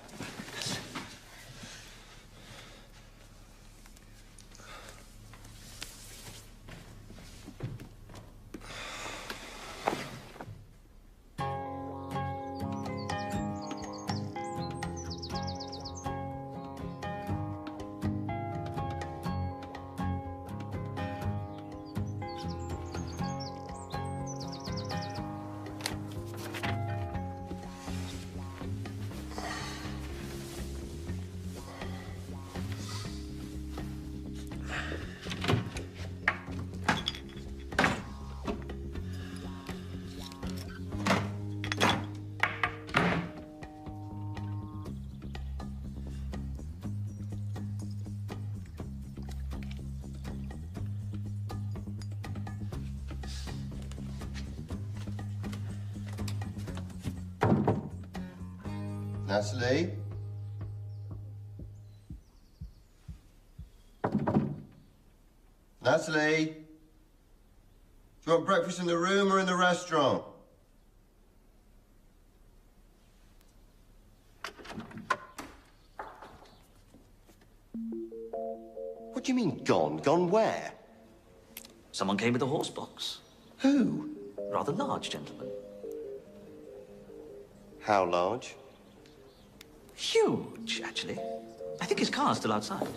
Natalie? Natalie? Do you want breakfast in the room or in the restaurant? What do you mean, gone? Gone where? Someone came with a horse box. Who? Rather large gentleman. How large? Huge, actually. I think his car's still outside.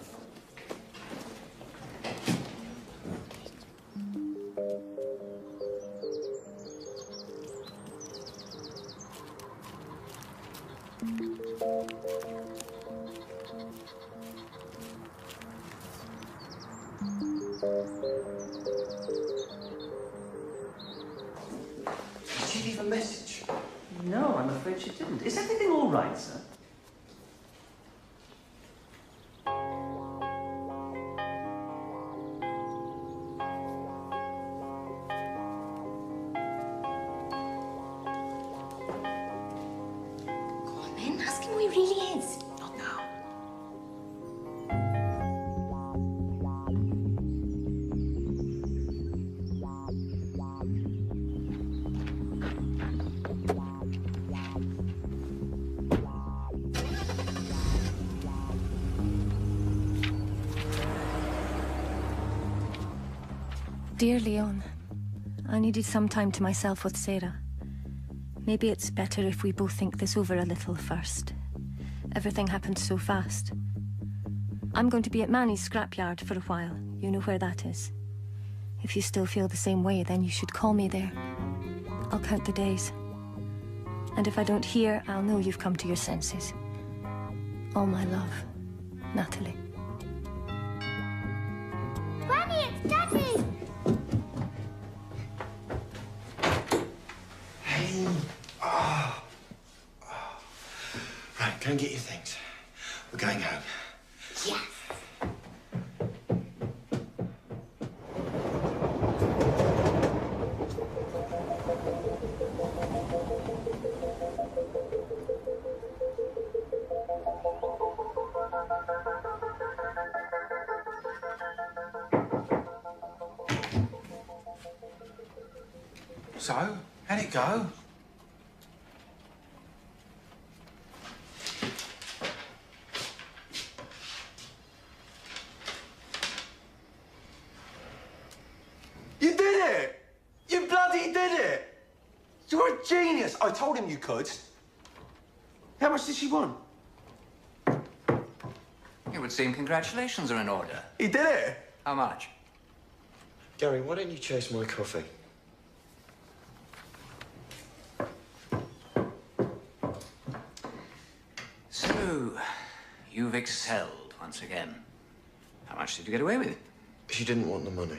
Did she leave a message? No, I'm afraid she didn't. Is everything all right, sir? Then ask him who he really is. Not now. Dear Leon, I needed some time to myself with Sarah. Maybe it's better if we both think this over a little first. Everything happened so fast. I'm going to be at Manny's scrapyard for a while. You know where that is. If you still feel the same way, then you should call me there. I'll count the days. And if I don't hear, I'll know you've come to your senses. All my love, Natalie. Granny, it's Daddy! Hey. Right, go and get your things. We're going home. Yes. So, how'd it go? You did it! You bloody did it! You're a genius! I told him you could. How much did she want? It would seem congratulations are in order. He did it! How much? Gary, why don't you chase my coffee? So, you've excelled once again. How much did you get away with? She didn't want the money.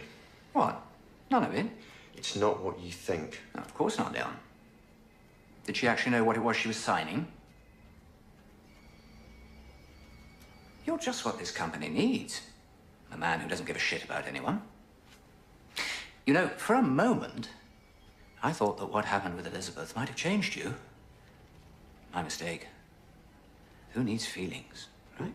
What? None of it? It's not what you think. No, of course not, Leon. Did she actually know what it was she was signing? You're just what this company needs. A man who doesn't give a shit about anyone. You know, for a moment, I thought that what happened with Elizabeth might have changed you. My mistake. Who needs feelings, right?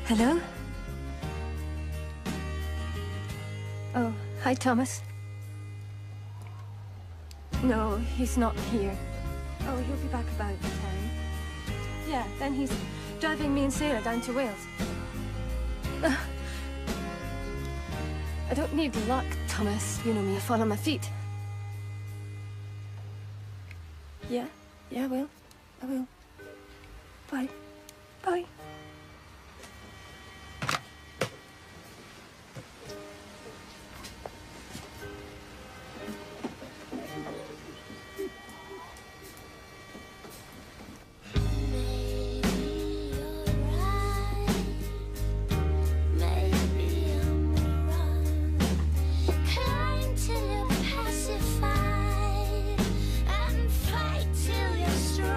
Hello? Oh, hi, Thomas. No, he's not here. Oh, he'll be back about 10. Yeah, then he's driving me and Sarah down to Wales. I don't need luck, Thomas. You know me, I fall on my feet. Yeah, I will. I will. Bye. Bye. Till you're pacified and fight till you're strong.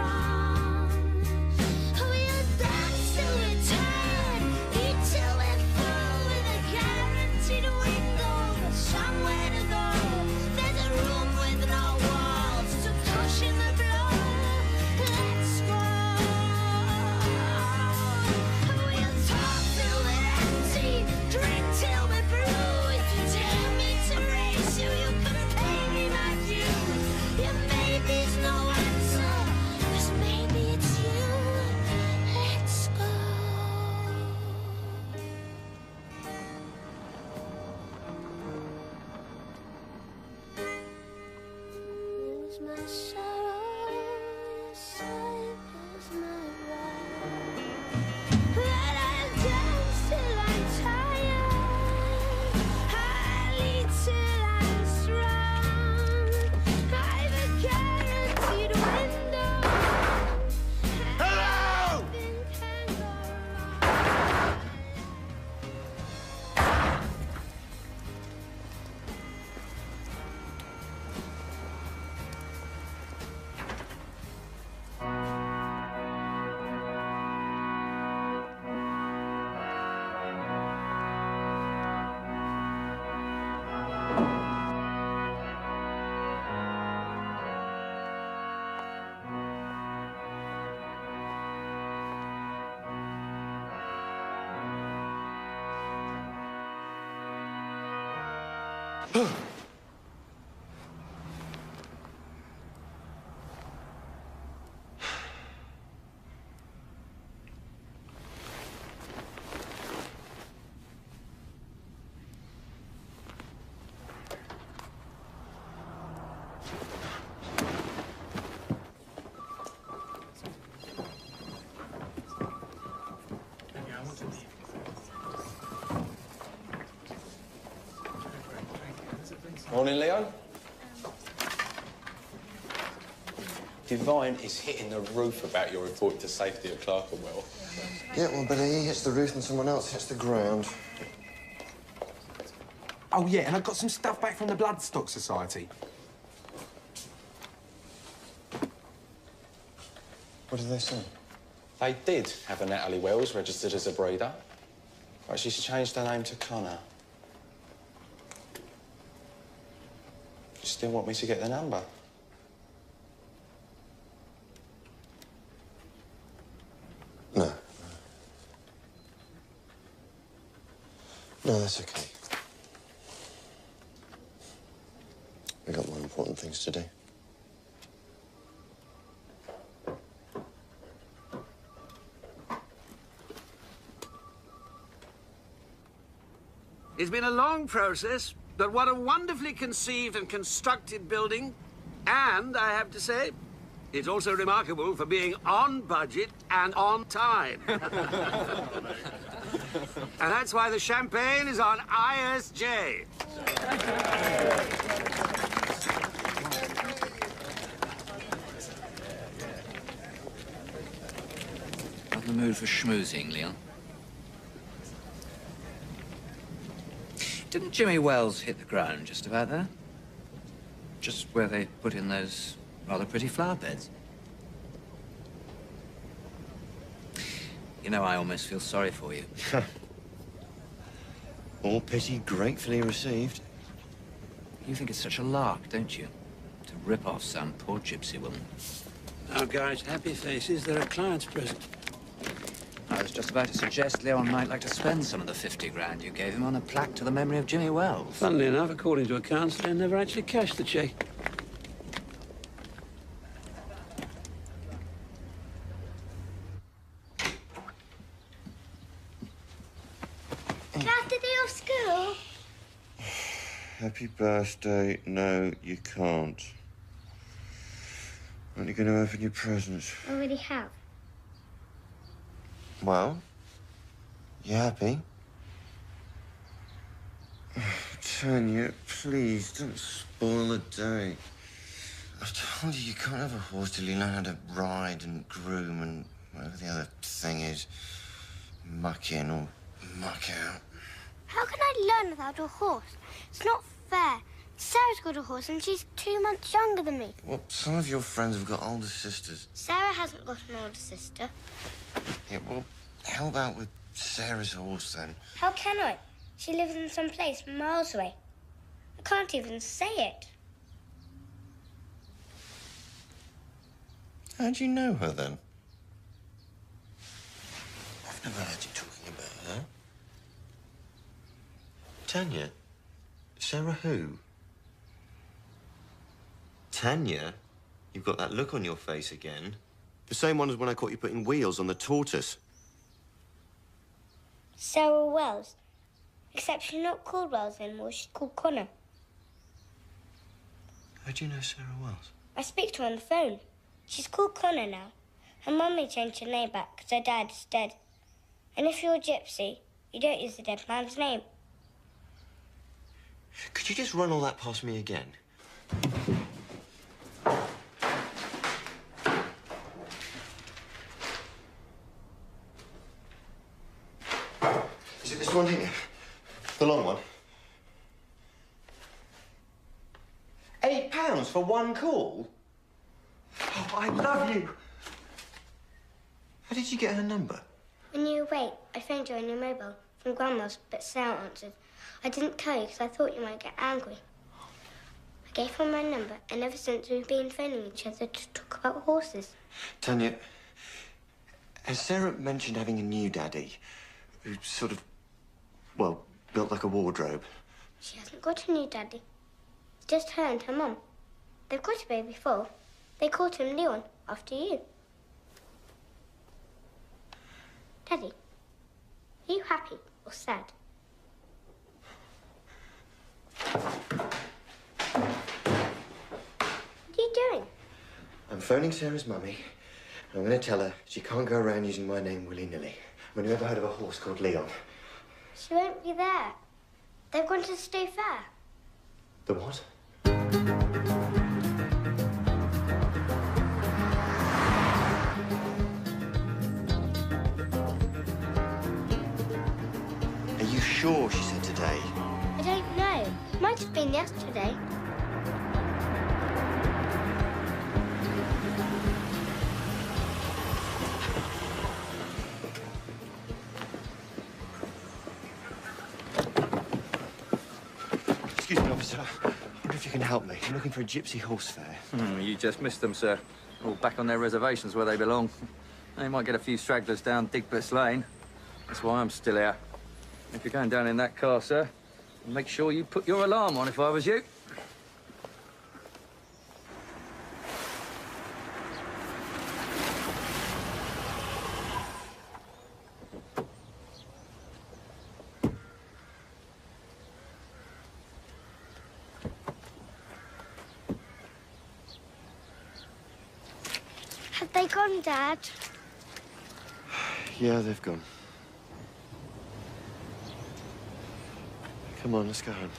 is my sorrow, your sight is my right. But I'll dance till I'm tired, I'll eat till I'm strong. I've a guaranteed window. Hello! Morning, Leon. Divine is hitting the roof about your report to safety at Clerkenwell. Yeah, well, better he hits the roof than someone else hits the ground. Oh, yeah, and I got some stuff back from the Bloodstock Society. What did they say? They did have a Natalie Wells registered as a breeder, but she's changed her name to Connor. You still want me to get the number? No. No, that's okay. We got more important things to do. It's been a long process, but what a wonderfully conceived and constructed building. And, I have to say, it's also remarkable for being on budget and on time. And that's why the champagne is on ISJ. Not in the mood for schmoozing, Leon. Didn't Jimmy Wells hit the ground just about there? Just where they put in those rather pretty flower beds? You know, I almost feel sorry for you. All pity gratefully received. You think it's such a lark, don't you? To rip off some poor gypsy woman. Now, guys, happy faces. There are clients present. I was just about to suggest Leon might like to spend some of the 50 grand you gave him on a plaque to the memory of Jimmy Wells. Funnily enough, according to accounts, they never actually cashed the cheque. Do I have to do off school? Happy birthday. No, you can't. Aren't you going to open your presents? I already have. Well, you happy? Tanya, please, don't spoil the day. I've told you, you can't have a horse till you learn how to ride and groom and whatever the other thing is. Muck in or muck out. How can I learn without a horse? It's not fair. Sarah's got a horse and she's 2 months younger than me. Well, some of your friends have got older sisters. Sarah hasn't got an older sister. Yeah, well, how about with Sarah's horse, then? How can I? She lives in some place miles away. I can't even say it. How do you know her, then? I've never heard you talking about her. Tanya? Sarah who? Tanya? You've got that look on your face again. The same one as when I caught you putting wheels on the tortoise. Sarah Wells. Except she's not called Wells anymore, she's called Connor. How do you know Sarah Wells? I speak to her on the phone. She's called Connor now. Her mummy changed her name back because her dad is dead. And if you're a gypsy, you don't use the dead man's name. Could you just run all that past me again? Is it this one here? The long one? £8 for one call? Oh, I love you. How did you get her number? When you were away, I phoned you on your mobile from Grandma's, but Sarah answered. I didn't tell you because I thought you might get angry. I gave her my number, and ever since we've been phoning each other to talk about horses. Tanya, has Sarah mentioned having a new daddy who sort of, well, built like a wardrobe? She hasn't got a new daddy. Just her and her mum. They've got a baby before. They called him Leon, after you. Daddy, are you happy or sad? What are you doing? I'm phoning Sarah's mummy, and I'm going to tell her she can't go around using my name willy-nilly. Have you ever heard of a horse called Leon? She won't be there. They've gone to the State Fair. The what? Are you sure she said today? I don't know. Might have been yesterday. Excuse me, officer. I wonder if you can help me. I'm looking for a gypsy horse fair. You just missed them, sir. All back on their reservations where they belong. They might get a few stragglers down Digbert's Lane. That's why I'm still here. If you're going down in that car, sir, make sure you put your alarm on if I was you. Have they gone, Dad? Yeah, they've gone. Come on, let's go home.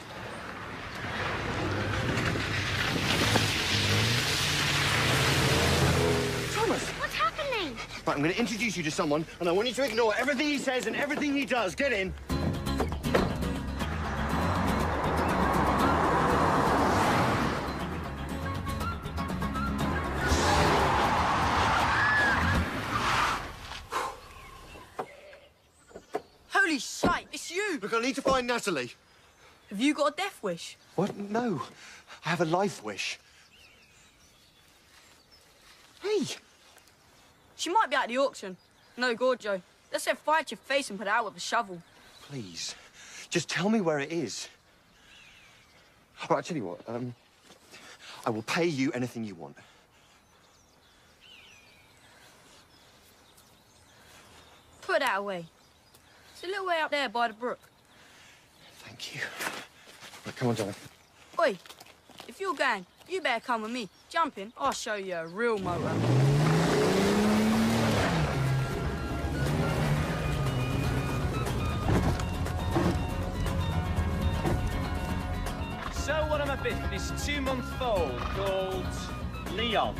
Thomas! What's happening? Right, I'm going to introduce you to someone, and I want you to ignore everything he says and everything he does. Get in. Holy shite, it's you! Look, I need to find Natalie. Have you got a death wish? What? No. I have a life wish. Hey! She might be at the auction. No, Gorjo. Let's set fire to your face and put it out with a shovel. Please. Just tell me where it is. All right, I'll tell you what. I will pay you anything you want. Put that away. It's a little way up there by the brook. Thank you. Right, come on, darling. Oi, if you're going, you better come with me. Jump in, I'll show you a real motor. So what am I bid for this 2-month foal called Leon?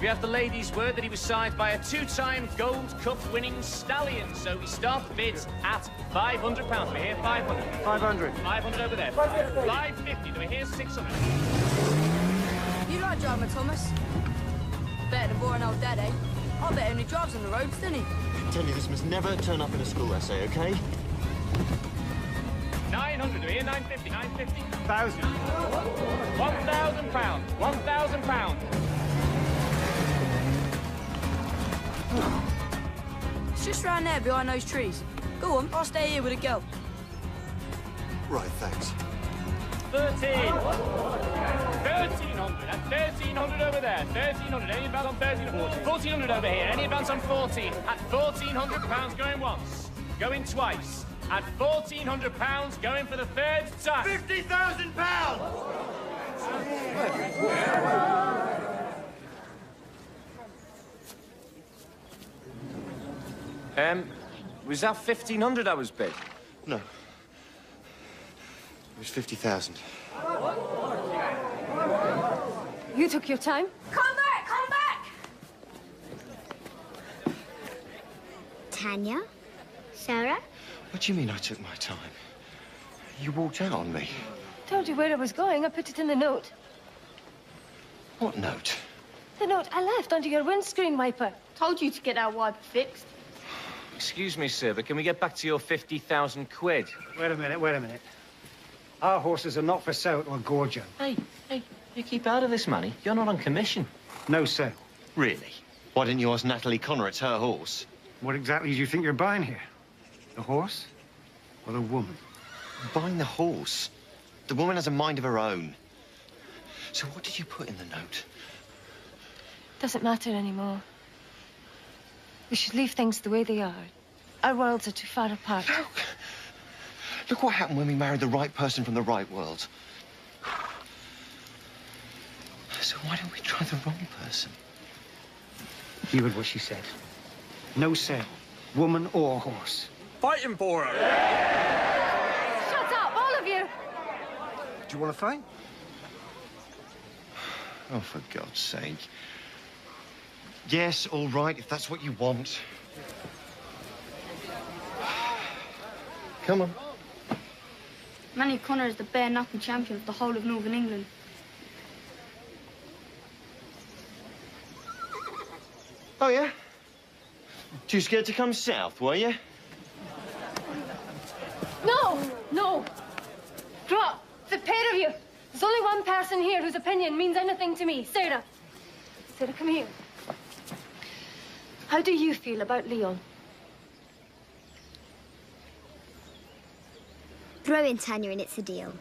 We have the lady's word that he was signed by a 2-time Gold Cup winning stallion, so we start the bids at £500. Do we hear 500? 500. 500 over there. 550. Do we hear 600? You like driving, Thomas? Better than boring old Dad, eh? I bet he only drives on the roads, doesn't he? Tell you, this must never turn up in a school essay, OK? 900. Do we hear 950? 950. 1,000. £1,000. £1,000. It's just round there behind those trees. Go on, I'll stay here with a girl. Right, thanks. 13. 1,300. That's 1,300 over there. 1,300. Any advance on 1,300? 1,400 over here. Any advance on 14? At £1,400 going once. Going twice. At £1,400 going for the third time. £50,000! Was that 1,500 I was bid? No. It was 50,000. You took your time. Come back! Come back! Tanya? Sarah? What do you mean I took my time? You walked out on me. Told you where I was going. I put it in the note. What note? The note I left under your windscreen wiper. Told you to get our wiper fixed. Excuse me, sir, but can we get back to your 50,000 quid? Wait a minute, wait a minute. Our horses are not for sale to a gorger. Hey, you keep out of this, Manny. You're not on commission. No sale. Really? Why didn't you ask Natalie Connor? It's her horse. What exactly do you think you're buying here? The horse or the woman? I'm buying the horse. The woman has a mind of her own. So what did you put in the note? Doesn't matter anymore. We should leave things the way they are. Our worlds are too far apart. Look what happened when we married the right person from the right world. So why don't we try the wrong person? You heard what she said. No sale, woman or horse. Fighting for her! Shut up, all of you! Do you want to fight? Oh, for God's sake. Yes, all right, if that's what you want. Come on. Manny Connor is the bare-knuckle champion of the whole of Northern England. Oh, yeah? Too scared to come south, were you? No! No! Grow up! The pair of you! There's only one person here whose opinion means anything to me. Sarah. Sarah, come here. How do you feel about Leon? Throw in Tanya and it's a deal.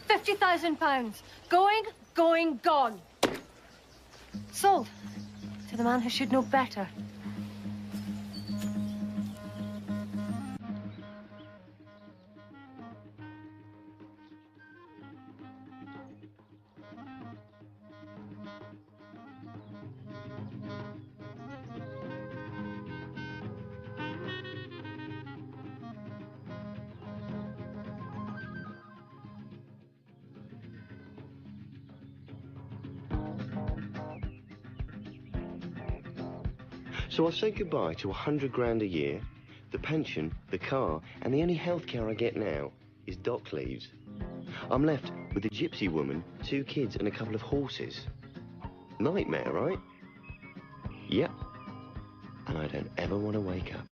£50,000. Going, going, gone. Sold. To the man who should know better. So I've said goodbye to 100 grand a year, the pension, the car, and the only healthcare I get now is dock leaves. I'm left with a gypsy woman, 2 kids, and a couple of horses. Nightmare, right? Yep. And I don't ever want to wake up.